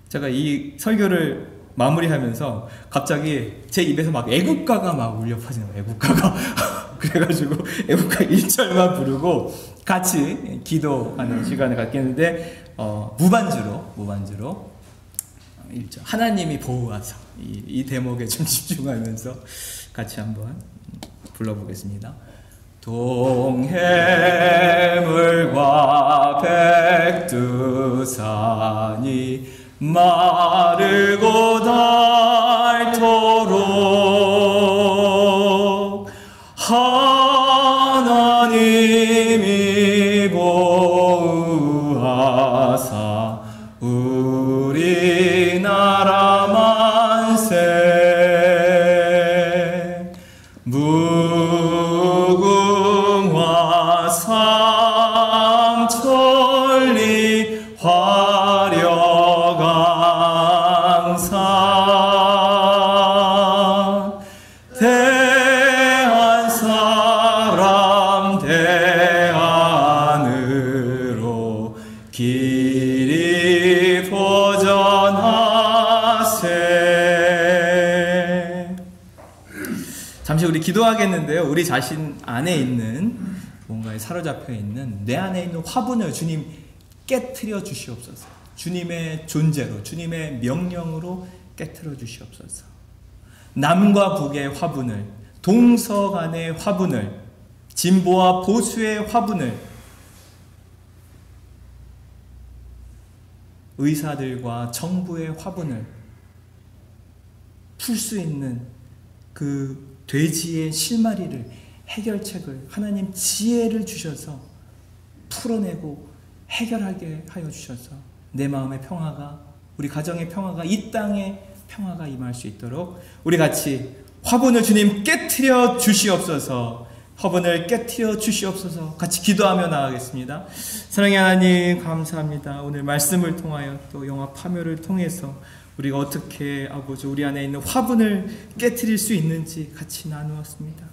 제가 이 설교를 마무리하면서 갑자기 제 입에서 막 애국가가 막 울려 퍼지는 거예요. 애국가가. 그래가지고 애국가 1절만 부르고 같이 기도하는 시간을 갖겠는데, 무반주로 1절 하나님이 보호하사, 이 대목에 좀 집중하면서 같이 한번 불러보겠습니다. 동해물과 백두산이 마르고 닳도록 하나님이 보호하사 우리나라 만세. 무궁화 삼천리 화려강산 대한 사람 대안으로 길이 보전하세. 잠시 우리 기도하겠는데요. 우리 자신 안에 있는 뭔가에 사로잡혀 있는 내 안에 있는 화분을 주님 깨트려 주시옵소서. 주님의 존재로, 주님의 명령으로 깨트려 주시옵소서. 남과 북의 화분을, 동서간의 화분을 진보와 보수의 화분을 의사들과 정부의 화분을 풀 수 있는 그 돼지의 실마리를, 해결책을 하나님 지혜를 주셔서 풀어내고 해결하게 하여 주셔서 내 마음의 평화가, 우리 가정의 평화가, 이 땅의 평화가 임할 수 있도록 우리 같이 화분을 주님 깨트려 주시옵소서. 화분을 깨트려 주시옵소서. 같이 기도하며 나가겠습니다. 사랑의 하나님, 감사합니다. 오늘 말씀을 통하여 또 영화 파묘를 통해서 우리가 어떻게 아버지 우리 안에 있는 화분을 깨트릴 수 있는지 같이 나누었습니다.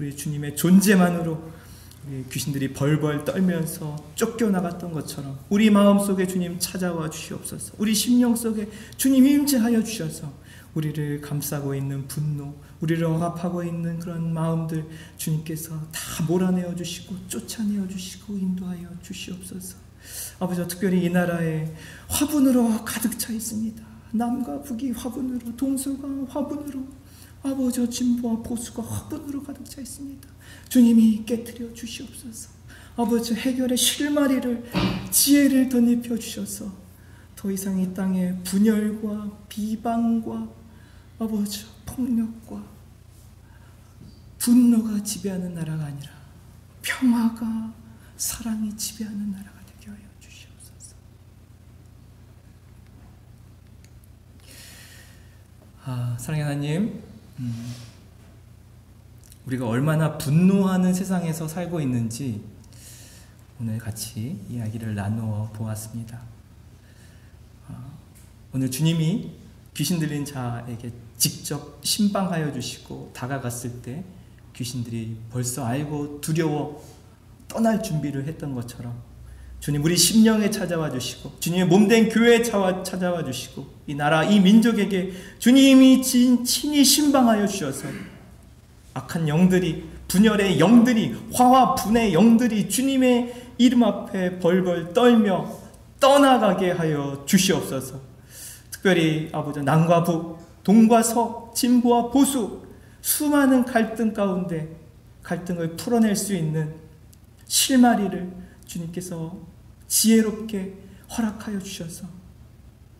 우리 주님의 존재만으로 우리 귀신들이 벌벌 떨면서 쫓겨나갔던 것처럼 우리 마음속에 주님 찾아와 주시옵소서. 우리 심령 속에 주님 임재하여 주셔서 우리를 감싸고 있는 분노, 우리를 억압하고 있는 그런 마음들 주님께서 다 몰아내어 주시고 쫓아내어 주시고 인도하여 주시옵소서. 아버지, 특별히 이 나라에 화분으로 가득 차 있습니다. 남과 북이 화분으로, 동서가 화분으로, 아버지 진보와 보수가 화분으로 가득 차 있습니다. 주님이 깨트려 주시옵소서. 아버지, 해결의 실마리를, 지혜를 덧입혀 주셔서 더 이상 이 땅에 분열과 비방과 아버지 폭력과 분노가 지배하는 나라가 아니라 평화가, 사랑이 지배하는 나라가 되게 하여 주시옵소서. 사랑의 하나님, 우리가 얼마나 분노하는 세상에서 살고 있는지 오늘 같이 이야기를 나누어 보았습니다. 오늘 주님이 귀신 들린 자에게 직접 신방하여 주시고 다가갔을 때 귀신들이 벌써 알고 두려워 떠날 준비를 했던 것처럼 주님 우리 심령에 찾아와 주시고 주님의 몸된 교회에 찾아와 주시고 이 나라, 이 민족에게 주님이 친히 신방하여 주셔서 악한 영들이, 분열의 영들이, 화와 분의 영들이 주님의 이름 앞에 벌벌 떨며 떠나가게 하여 주시옵소서. 특별히 아버지, 남과 북, 동과 서, 진보와 보수, 수많은 갈등 가운데 갈등을 풀어낼 수 있는 실마리를 주님께서 지혜롭게 허락하여 주셔서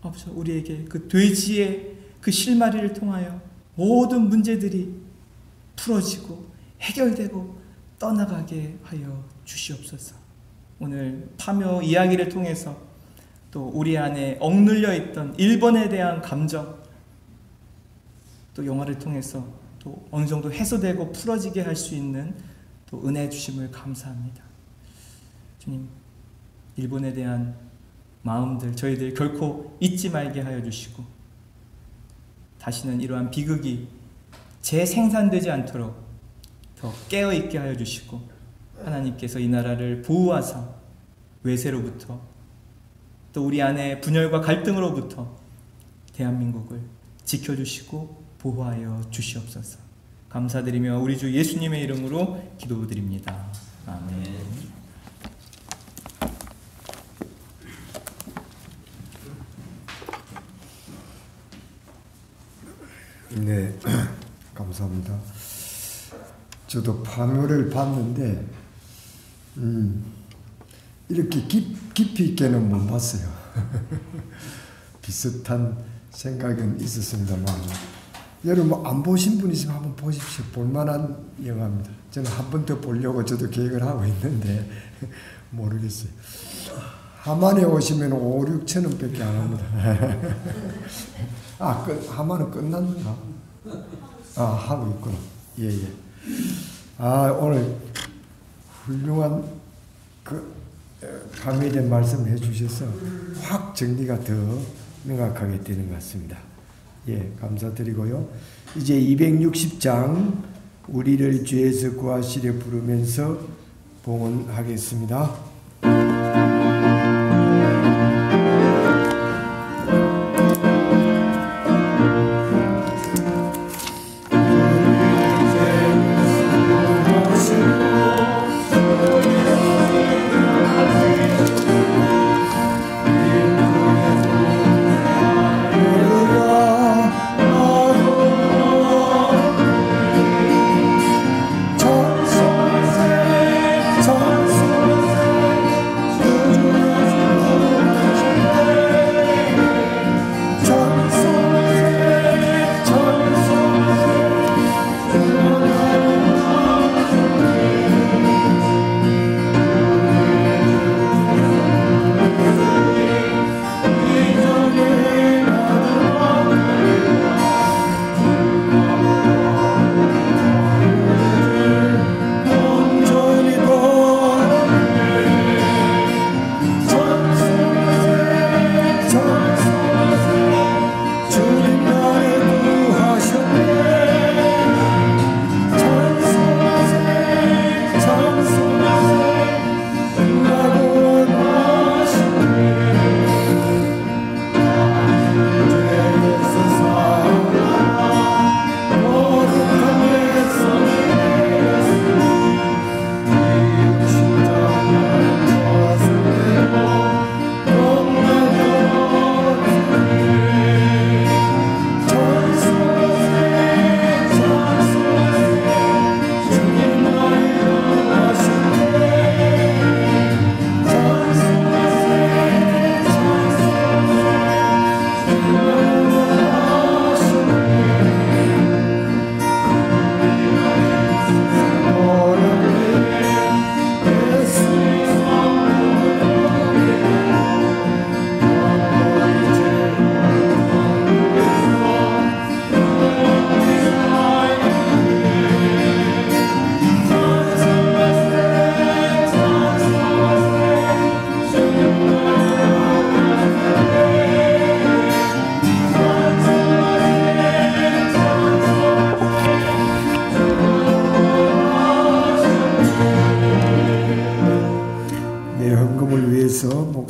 아버지, 우리에게 그 돼지의 그 실마리를 통하여 모든 문제들이 풀어지고 해결되고 떠나가게 하여 주시옵소서. 오늘 파묘 이야기를 통해서 또 우리 안에 억눌려 있던 일본에 대한 감정, 또 영화를 통해서 또 어느 정도 해소되고 풀어지게 할 수 있는 또 은혜 주심을 감사합니다. 주님, 일본에 대한 마음들 저희들 결코 잊지 말게 하여 주시고 다시는 이러한 비극이 재생산되지 않도록 더 깨어있게 하여 주시고 하나님께서 이 나라를 보호하사 외세로부터 또 우리 안에 분열과 갈등으로부터 대한민국을 지켜주시고 보호하여 주시옵소서. 감사드리며 우리 주 예수님의 이름으로 기도드립니다. 아멘. 네, 감사합니다. 저도 파묘를 봤는데 이렇게 깊이 있게는 못 봤어요. 비슷한 생각은 있었습니다만 여러분 안 보신 분 있으면 한번 보십시오. 볼만한 영화입니다. 저는 한 번 더 보려고 저도 계획을 하고 있는데 모르겠어요. 하만에 오시면 5, 6천 원밖에 안 합니다. 하만은 끝났는가? 하고 있구나. 예. 오늘 훌륭한 파묘된 말씀을 해주셔서 확 정리가 더 명확하게 되는 것 같습니다. 예, 감사드리고요. 이제 260장 우리를 죄에서 구하시려 부르면서 봉헌하겠습니다. 저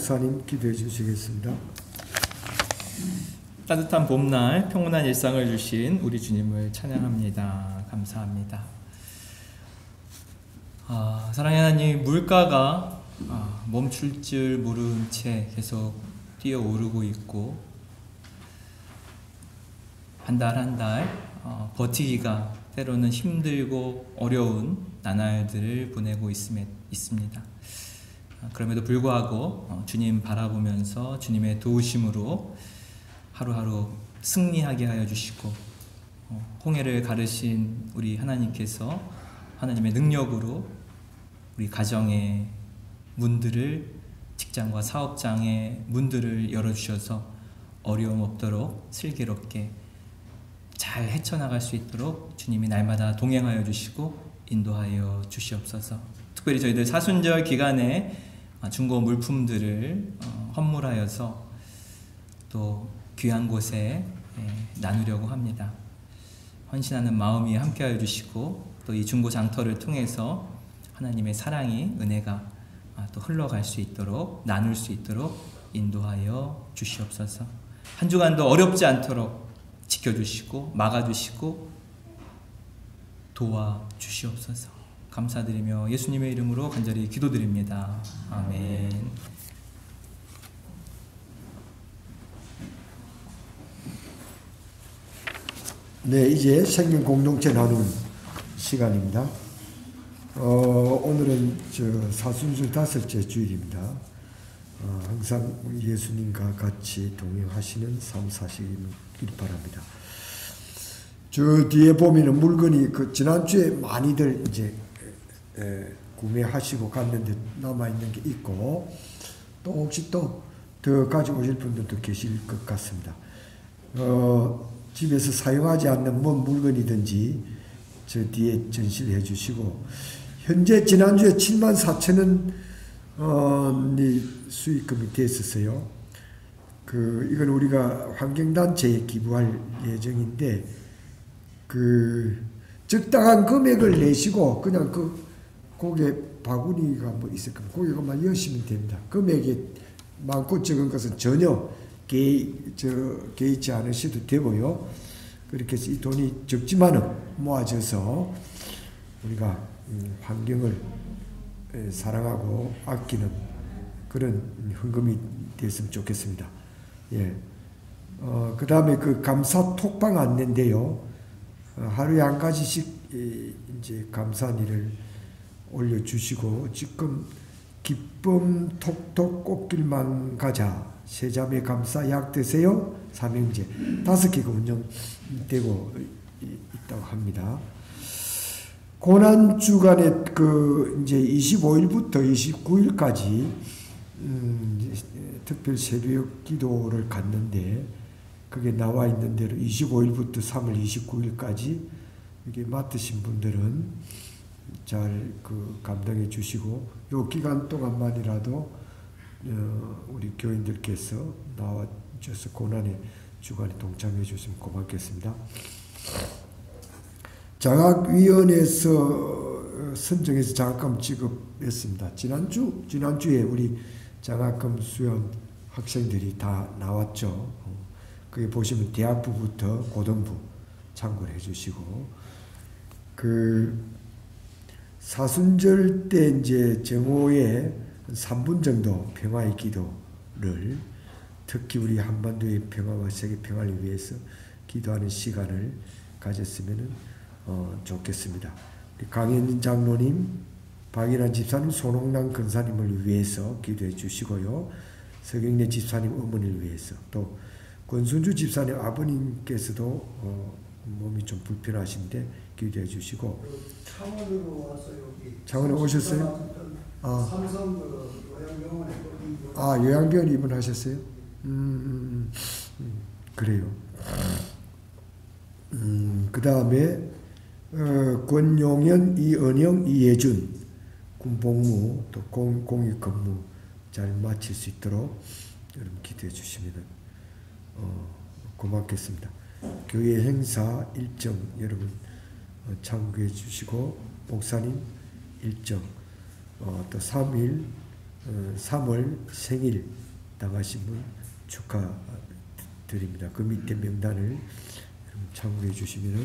목사님 기도해 주시겠습니다. 따뜻한 봄날 평온한 일상을 주신 우리 주님을 찬양합니다. 감사합니다. 사랑의 하나님, 물가가 멈출 줄 모른 채 계속 뛰어오르고 있고 한 달 한 달 버티기가 때로는 힘들고 어려운 나날들을 보내고 있습니다. 그럼에도 불구하고 주님 바라보면서 주님의 도우심으로 하루하루 승리하게 하여 주시고 홍해를 가르신 우리 하나님께서 하나님의 능력으로 우리 가정의 문들을, 직장과 사업장의 문들을 열어주셔서 어려움 없도록 슬기롭게 잘 헤쳐나갈 수 있도록 주님이 날마다 동행하여 주시고 인도하여 주시옵소서. 특별히 저희들 사순절 기간에 중고 물품들을 헌물하여서 또 귀한 곳에 나누려고 합니다. 헌신하는 마음이 함께하여 주시고 또 이 중고 장터를 통해서 하나님의 사랑이, 은혜가 또 흘러갈 수 있도록, 나눌 수 있도록 인도하여 주시옵소서. 한 주간도 어렵지 않도록 지켜주시고 막아주시고 도와주시옵소서. 감사드리며 예수님의 이름으로 간절히 기도드립니다. 아멘. 네, 이제 생명 공동체 나누는 시간입니다. 오늘은 사순절 5째 주일입니다. 항상 예수님과 같이 동행하시는 삶 사시길 바랍니다. 저 뒤에 보면은 물건이 지난주에 많이들 이제 구매하시고 갔는데 남아있는 게 있고, 또 혹시 또 더 가지고 오실 분들도 계실 것 같습니다. 집에서 사용하지 않는 뭔 물건이든지 저 뒤에 전시를 해 주시고, 현재 지난주에 74,000원 수익금이 됐었어요. 이건 우리가 환경단체에 기부할 예정인데, 적당한 금액을 내시고, 그냥 거기에 바구니가 뭐 있을 겁니다. 거기만 여시면 됩니다. 금액이 많고 적은 것은 전혀 개의치 않으셔도 되고요. 그렇게 해서 이 돈이 적지만은 모아져서 우리가 환경을 사랑하고 아끼는 그런 헌금이 됐으면 좋겠습니다. 예. 그 다음에 감사 톡방 안내인데요. 하루에 한 가지씩 이제 감사일을 올려주시고, 지금 기쁨 톡톡 꽃길만 가자, 세자매 감사 약 드세요, 삼형제 5개가 운영되고 있다고 합니다. 고난 주간에 이제 25일부터 29일까지 특별 새벽 기도를 갔는데, 그게 나와 있는 대로 25일부터 3월 29일까지 이게 맡으신 분들은 잘 감당해 주시고, 요 기간 동안만이라도 우리 교인들께서 나와주셔서 고난의 주간에 동참해 주시면 고맙겠습니다. 장학위원회에서 선정해서 장학금 지급했습니다. 지난주에 우리 장학금 수연 학생들이 다 나왔죠. 거기 보시면 대학부부터 고등부 참고를 해주시고, 사순절 때 이제 정오에 3분 정도 평화의 기도를, 특히 우리 한반도의 평화와 세계 평화를 위해서 기도하는 시간을 가졌으면 좋겠습니다. 강현 장로님, 박일환 집사님, 손홍남 근사님을 위해서 기도해 주시고요. 서경래 집사님 어머니를 위해서, 또 권순주 집사님 아버님께서도 몸이 좀 불편하신데 기도해 주시고. 창원으로 와서 여기. 창원에 오셨어요? 삼성 요양병원에. 요양병원 입원하셨어요? 그래요. 그 다음에 권용현, 이은영, 이예준 군복무 또 공익 근무 잘 마칠 수 있도록 여러분 기도해 주시면 고맙겠습니다. 교회 행사 일정 여러분 참고해 주시고, 목사님 일정 또 3일 3월 생일 나가신 분 축하드립니다. 그 밑에 명단을 참고해 주시면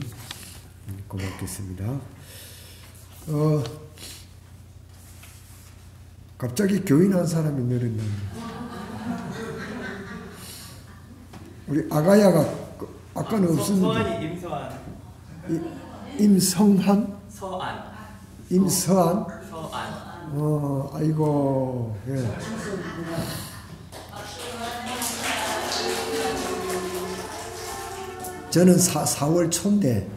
고맙겠습니다. 갑자기 교인 한 사람이 늘었네. 우리 아가야가 아까는 없었는데. 서한이 임서한. 임성한? 서안. 임서한? 서안. 아이고. 예. 저는 4월 초인데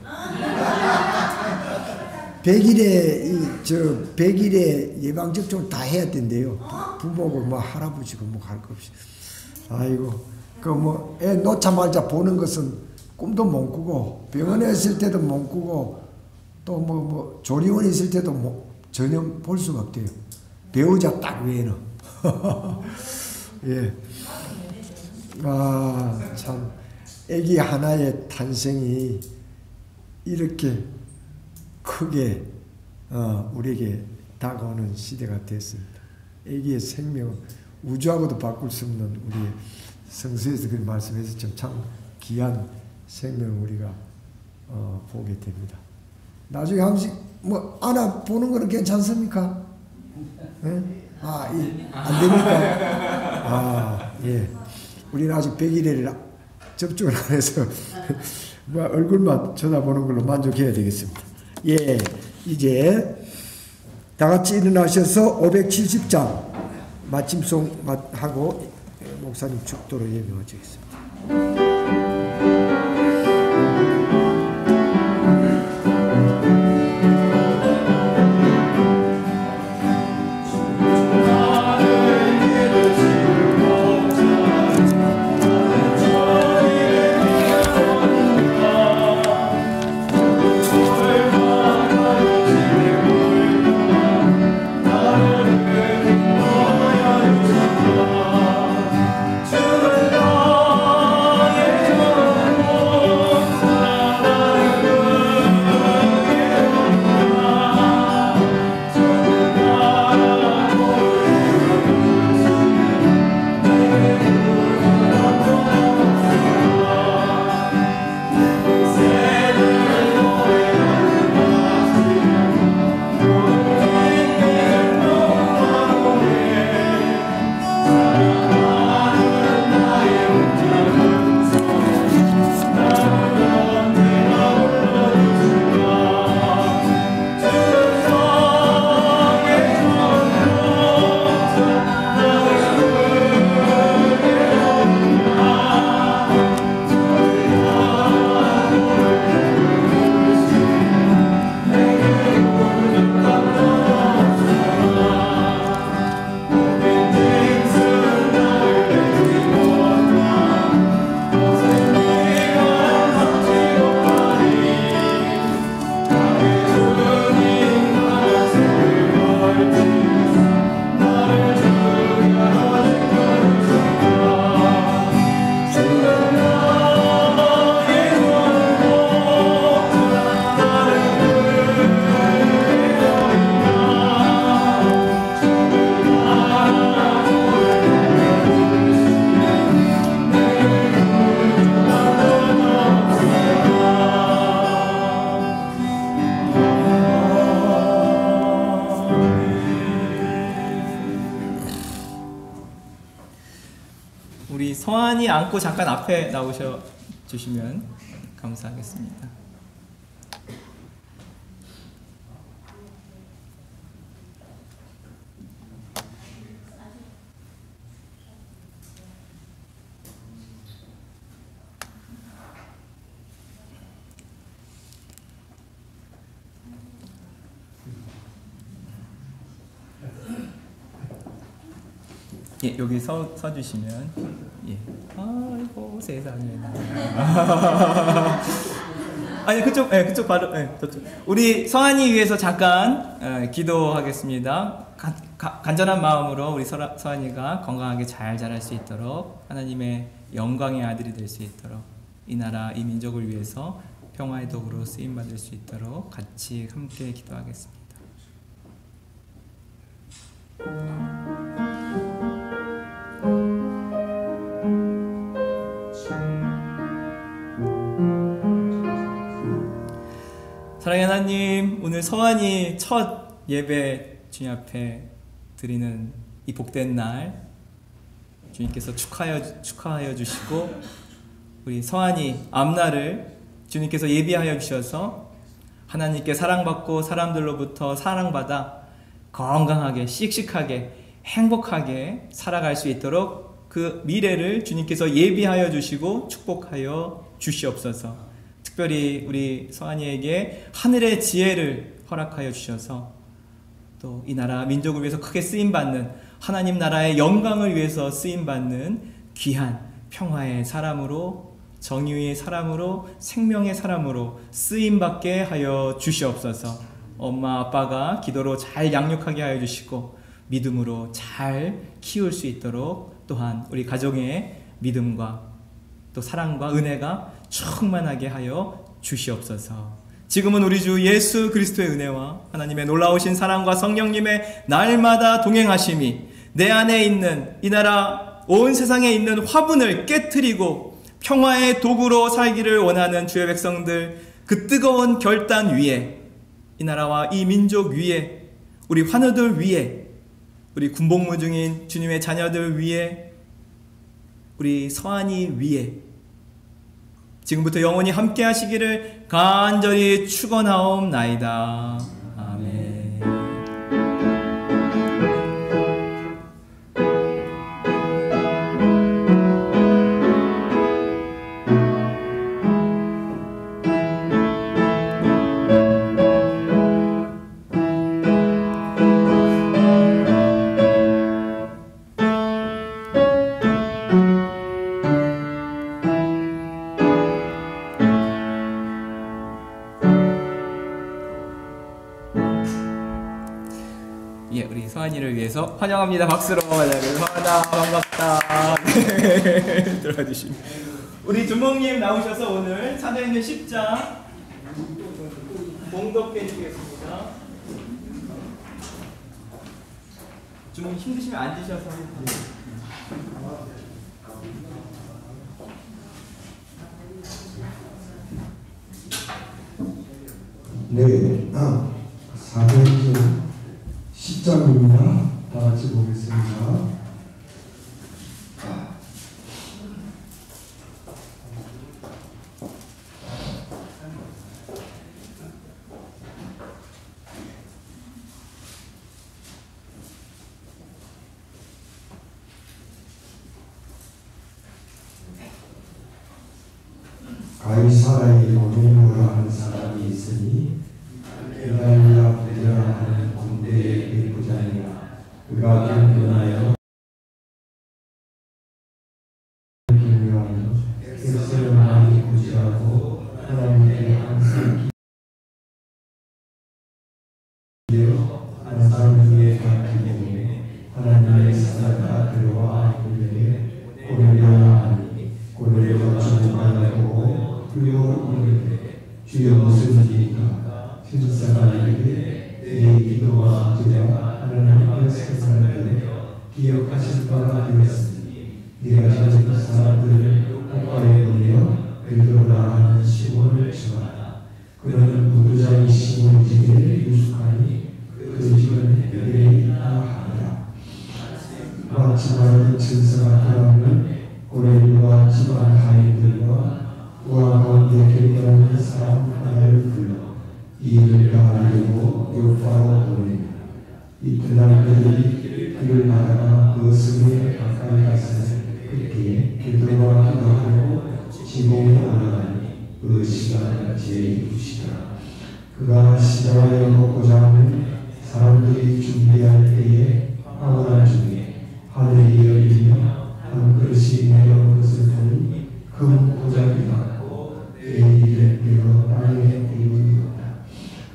100일에 예방접종을 다 해야 된대요. 부모고 뭐 할아버지고 뭐 할 거 없이. 아이고. 애 놓자마자 보는 것은 꿈도 못 꾸고, 병원에 있을 때도 못 꾸고, 또 조리원에 있을 때도 전혀 볼 수가 없대요. 배우자 딱 외에는. 예. 참. 애기 하나의 탄생이 이렇게 크게, 우리에게 다가오는 시대가 됐습니다. 애기의 생명은 우주하고도 바꿀 수 없는 우리의 성서에서 그 말씀해서 참 귀한 생명을 우리가 보게 됩니다. 나중에 한 번씩 안아보는 거는 괜찮습니까? 네? 안 됩니까? 예. 우리는 아직 100일을 접종을 안 해서 얼굴만 쳐다보는 걸로 만족해야 되겠습니다. 예, 이제 다 같이 일어나셔서 570장 마침송 하고 목사님 축도로 예명하시겠습니다. 우리 서한이 안고 잠깐 앞에 나오셔 주시면 감사하겠습니다. 예, 여기 서주시면, 예. 아이고, 세상에. 아니, 그쪽, 예, 그쪽 바로, 예, 저쪽. 우리 서한이 위해서 잠깐, 기도하겠습니다. 간절한 마음으로 우리 서한이가 건강하게 잘 자랄 수 있도록, 하나님의 영광의 아들이 될 수 있도록, 이 나라, 이 민족을 위해서 평화의 도구로 쓰임받을 수 있도록 같이 함께 기도하겠습니다. 하나님, 오늘 서한이 첫 예배 주님 앞에 드리는 이 복된 날 주님께서 축하하여 주시고, 우리 서한이 앞날을 주님께서 예비하여 주셔서 하나님께 사랑받고 사람들로부터 사랑받아 건강하게 씩씩하게 행복하게 살아갈 수 있도록 그 미래를 주님께서 예비하여 주시고 축복하여 주시옵소서. 특별히 우리 서한이에게 하늘의 지혜를 허락하여 주셔서 또 이 나라 민족을 위해서 크게 쓰임받는, 하나님 나라의 영광을 위해서 쓰임받는 귀한 평화의 사람으로, 정의의 사람으로, 생명의 사람으로 쓰임받게 하여 주시옵소서. 엄마 아빠가 기도로 잘 양육하게 하여 주시고 믿음으로 잘 키울 수 있도록, 또한 우리 가정의 믿음과 또 사랑과 은혜가 충만하게 하여 주시옵소서. 지금은 우리 주 예수 그리스도의 은혜와 하나님의 놀라우신 사랑과 성령님의 날마다 동행하심이 내 안에 있는 이 나라 온 세상에 있는 화분을 깨트리고 평화의 도구로 살기를 원하는 주의 백성들, 그 뜨거운 결단 위에, 이 나라와 이 민족 위에, 우리 환우들 위에, 우리 군복무 중인 주님의 자녀들 위에, 우리 서한이 위에 지금부터 영원히 함께 하시기를 간절히 축원하옵나이다. 아멘. 우리 서한이를 위해서 환영합니다. 박수로. 서한아 반갑다. 들어주시면 우리 주목님 나오셔서 오늘 사도행전 10장 봉독해 주시겠습니다. 주목님 힘드시면 앉으셔서. 네, 사도행전 10장입니다. 다 같이 보겠습니다. 가이사라에 고넬료라 하는 사람이 있으니 게달리아 부대라 하는 군대의 대부장이라. 그가 경건하여 기묘하며 햇살을 많이 고지하고 하나님께 항상 기대어 항상 위에 가기에 하나님의 사자가 들어와 그에게 고넬료라 하니 고넬료가 주목하려고 그요 이르되 주여 무슨 일인가. 신사가 이르되 내 기도와 제가 하나님의 세상을 기억하실 바가 되었으니 네가 저런 사람들을 똑바로 돌려 베드로라 하는 시몬을 정하라. 그는 부두장이 시몬 집에 유숙하니 그 집은 별에 있다 하니라. 마치 말하는 천사가 돌아오면 고넬료와 집안 하인들과 우와 가운데 결단하는 사람 하나를 불러 이 일을 가하려고 요파로 보내니라. 이튿날 그들이 길을 나다가 그 성에 가까이 가서 그때에 베드로와 기도하고 지붕에 올라가니 그 시간은 제2시더라. 그가 시장에 먹고자 하는 사람들이 준비할 때에 황홀한 중에 하늘이 열리며 한 그릇이 내려온 것을 보니 금 보자기 같고 내일에 되어 땅에 띄우리로다.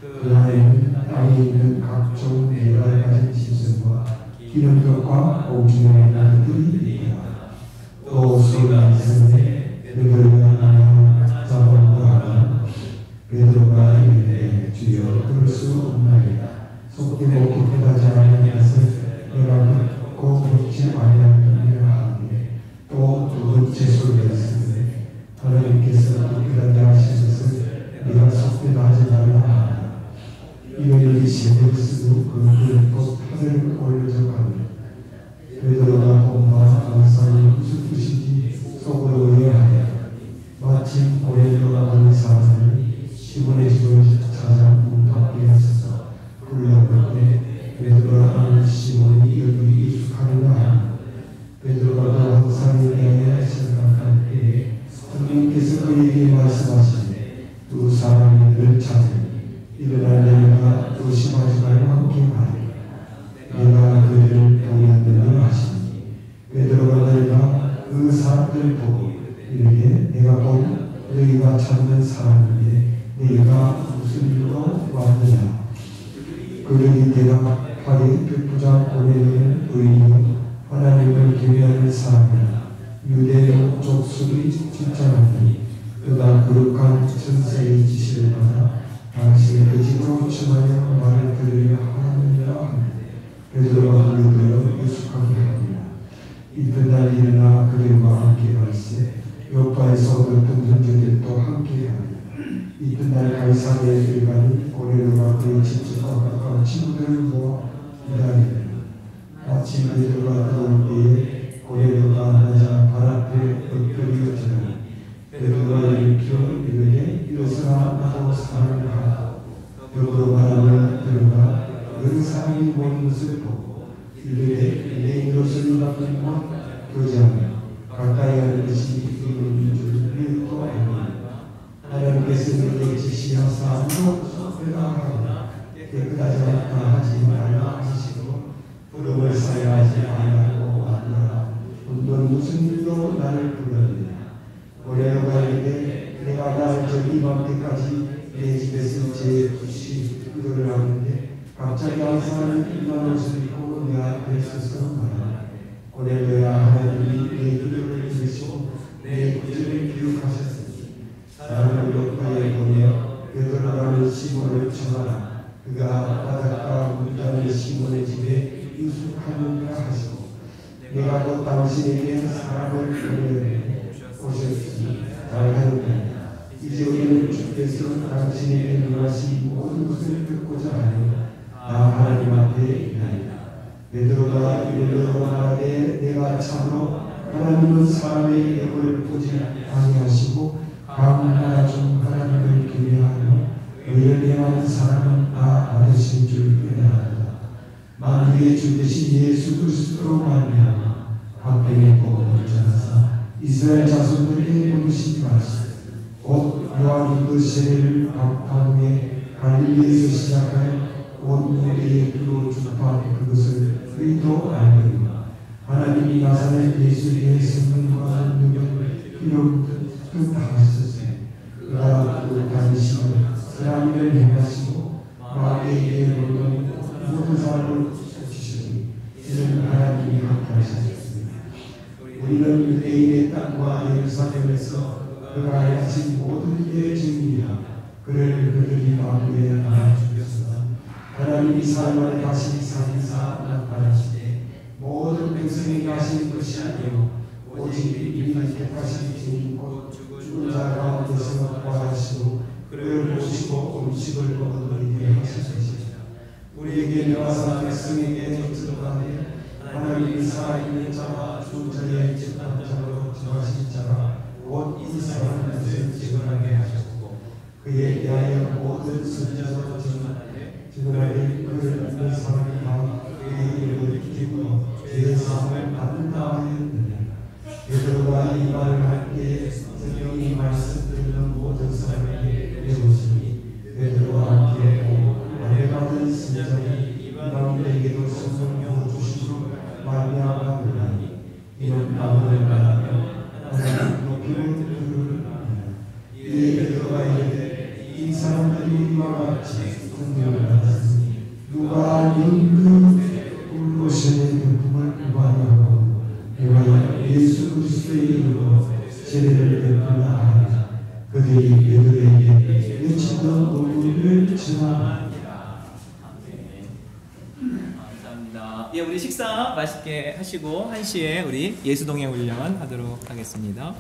그 안에는 땅에 있는 각종 네발 가진 짐승과 기름격과 공중의 나무들이 있다. 또 소리가 있으되 베드로가 하나 잡아오고 하나 베드로가 이르되 주여 그럴 수 없나이다. 속되고 기쁘다지 않은 것을 내가 듣고 그렇지 아니하느니라 하는데 또 두 번째 소리가 있으되 하나님께서 기쁘다지 하신 것을 네가 속되다 하지 말라 하나 올려져 가니 베드로가 본바 목사님 무슨 뜻인지 속으로 의아하여 마침 고넬료가 하는 사람이 시몬의 집을 찾아 문 밖에 서서 불러볼 때 베드로가 하는 시몬이 여기 익숙하는가 하니 베드로가 항상 대하여 생각할 때에 성령께서 그에게 말씀하시되 두 사람이 늘 찾으니 일어날 내가 조심하지 말고 함께 가리라. 내가 그들을 동행하느라 하시니 베드로가 내가 그 사람들 보고 이르되 내가 본 너희가 찾는 사람인데 너희가 무슨 일로 왔느냐. 그들이 대답하되 백부장 고넬료는 의인이요 하나님을 경외하는 사람이라. 유대 족속이 집장하니 그가 거룩한 천사의 지시를 받아 당신의 그 집으로 청하여 말을 들으려 하느니라 하는데 베드로가 불러들어 유숙하게 하니라. 이튿날 일어나 그들과 함께 갈새 요파에서 어떤 형제들도 함께 하니라. 이튿날 가이사랴에 들어가니 고넬료가 그의 집집과 가까운 친구들을 모아 기다리니라. 아침 베드로가 들어올 때에 고넬료가 앉아 발 앞에 엎드려 지나니 베드로가 일으켜 이르되 일어서라 나도 사람을 하고 역으로 바람을 들어가 그 사람이 모는 것을 보고 이르되 내 이것을 받는 것 교제하며 가까이 하는 것이 이루어진 줄 믿고 알거니와 하나님께서 내게 지시하사 아무것도 하거나 깨끗하지 않다 하지 말라 하시고 부름을 사용하지 말라고 하노라. 넌 무슨 일로 나를 불렀느냐. 고넬료가 이르되 내가 날 저기 이맘때까지 내 집에서 제 부시를 하는데 갑자기 한 사람이 이만 옷을 입고 내 앞에 서서 말하라. 고넬료야 하나님이 내 기도를 들으시고 내 구절을 기억하셨으니 사람을 요파에 보내어 베드로라는 시몬을 청하라. 그가 바닷가 문닫는 시몬의 집에 유숙하느니라 하시고 내가 곧 당신에게 사람을 보내었는데 오셨으니 잘하는가. 이제 우리는 주께서 당신에게 명하신 모든 것을 듣고자 하여 나 하나님 앞에 있나이다. 베드로가 이르러 말하되 내가 참으로 하나님은 사람의 영을 보지 아니하시고 각 나라 중 하나님을 경외하며 의를 행하는 사람은 다 받으신 줄 깨달았다. 만유의 주 되신 예수 그리스도로 말미암아 화평의 복음을 전하사 이스라엘 자손들에게 부르신 말씀 곧 요한이 그 세례를 받은 후에 갈릴리에서 시작하여 온 유대에 두루 주파한 그것을 너희도 알거니와 하나님이 나사렛 예수의 성령과 능력을 이루듯 하셨으니 그가 그 다니시며 사람을 행하시고 마귀에게 물론 모든 사람을 쫓으시니 이는 하나님이 함께 하셨습니다. 우리는 유대인의 땅과 예루살렘에서 그가 하신 모든 일의 증인이라. 그를 그들이 마귀에 나눠 주셨으나 하나님이 사람을 다시 살리사 나타나시되 모든 백성이 하신 것이 아니요 오직 이미 택하신 증인 곧 죽은 자 가운데서 부활하시고 그를 보시고 음식을 먹으리니 하셨으시다. 우리에게 명하사 백성에게 증거하되 하나님이 살아있는 자와 죽은 자의 재판장으로 정하신 자가 곧 이 사람을 증언하게 하셨고 그에 대하여 모든 선지자도 증언하되 그를 믿는 사람이 다 그의 이름을 기쁘어 죄의 사함을 받는다 하였느니라. 베드로가 이 말을 할 때에 성령이 말씀 듣는 모든 사람에게 배우시니 베드로와 함께 오고 은혜받은 선자들이 이방인에게도 성령 부어주심으로 말미암았느니라. 이는 마음을 바라며 하나님 높임을 부르느니라. 이에 베드로가 이르되 이 사람들이 이와 같이 성령을 받았으니 누가 영그 울로신의 금품을 구하냐고 내가 예수 그리스도의 이름으로 세례를 베푸나 하니 그들이 베드로에게 외치던 얼굴을 전하니라. 감사합니다. 예, 우리 식사 맛있게 하시고 1시에 우리 예수동행 훈련 하도록 하겠습니다.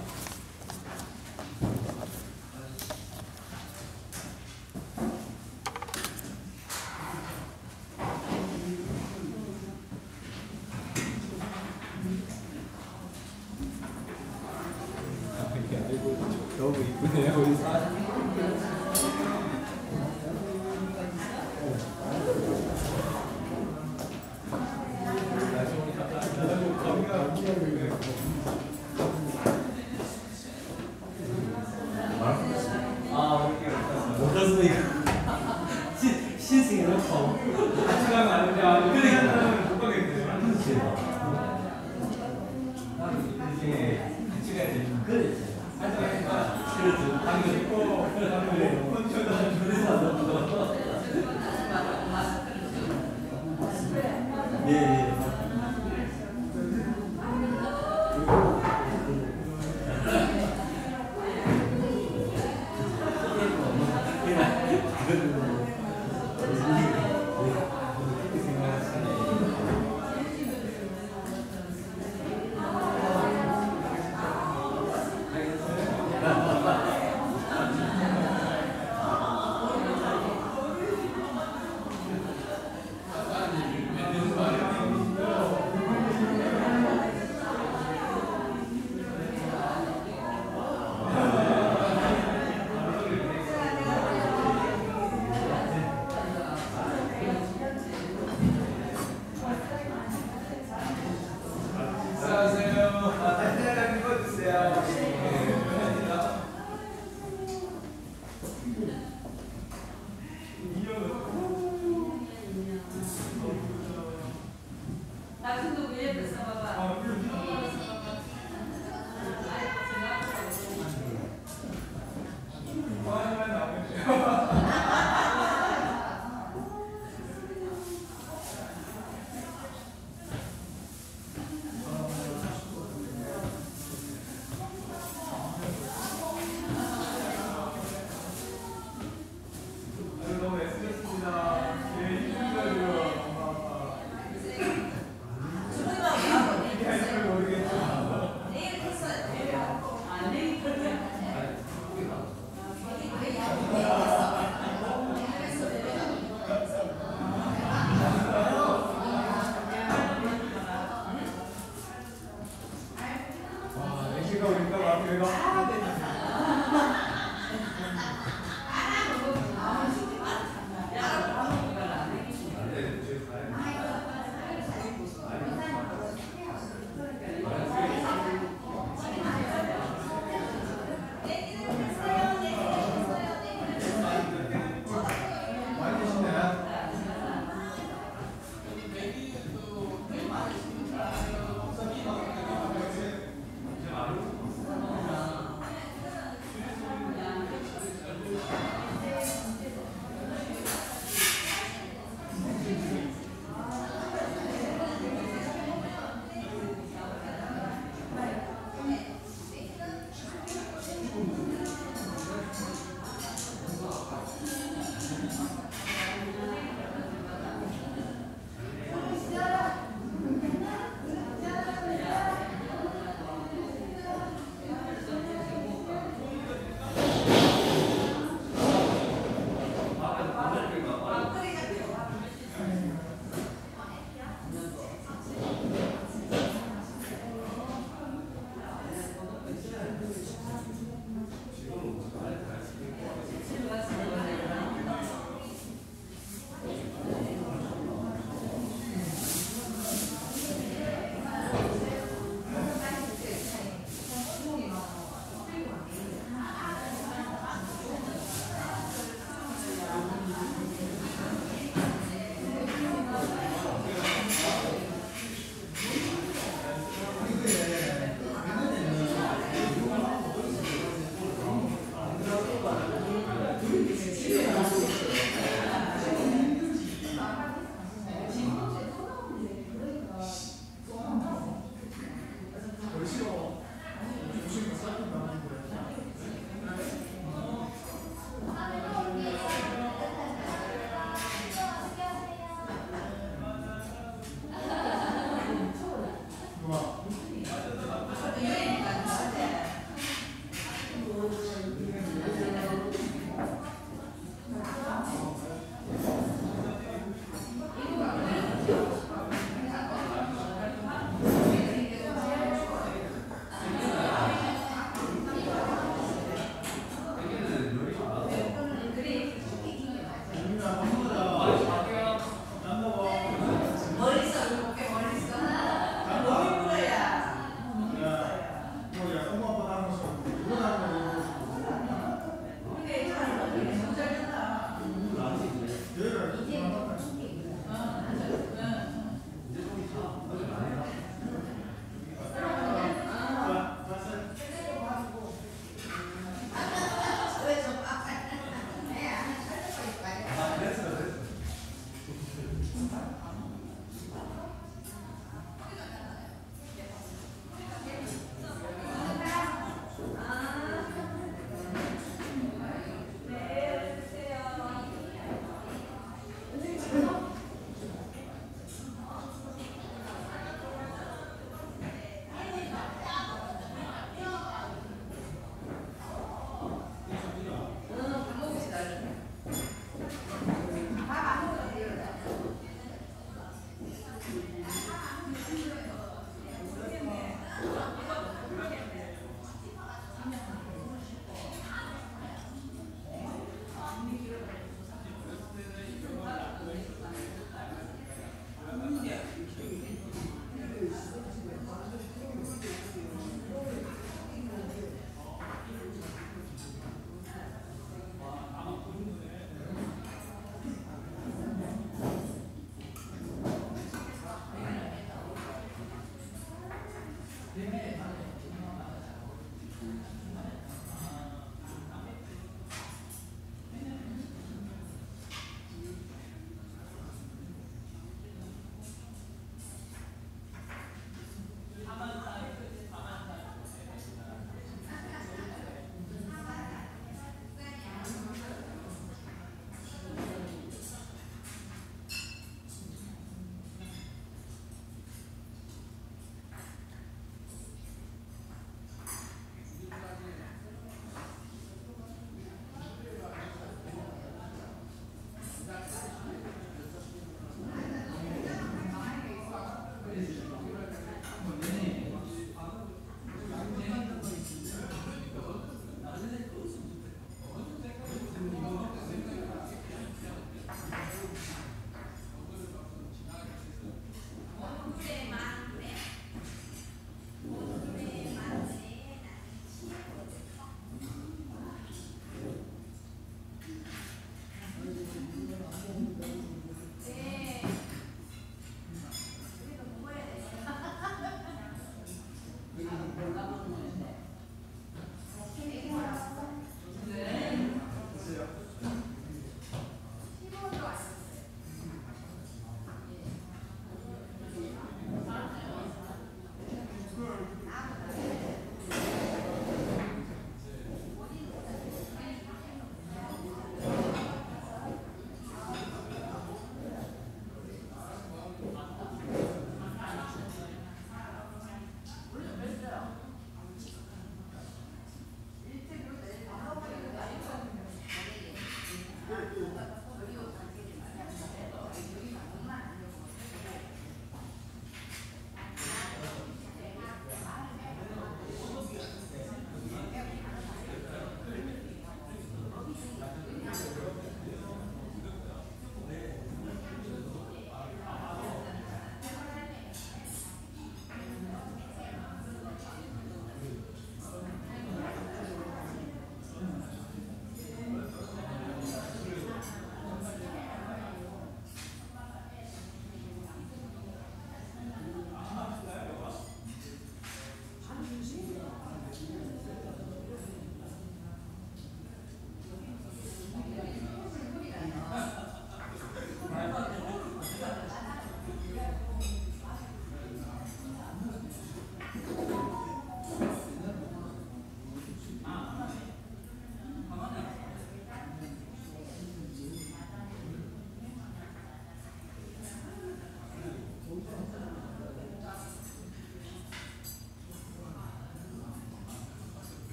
이쁘네요 우리 사.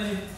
예,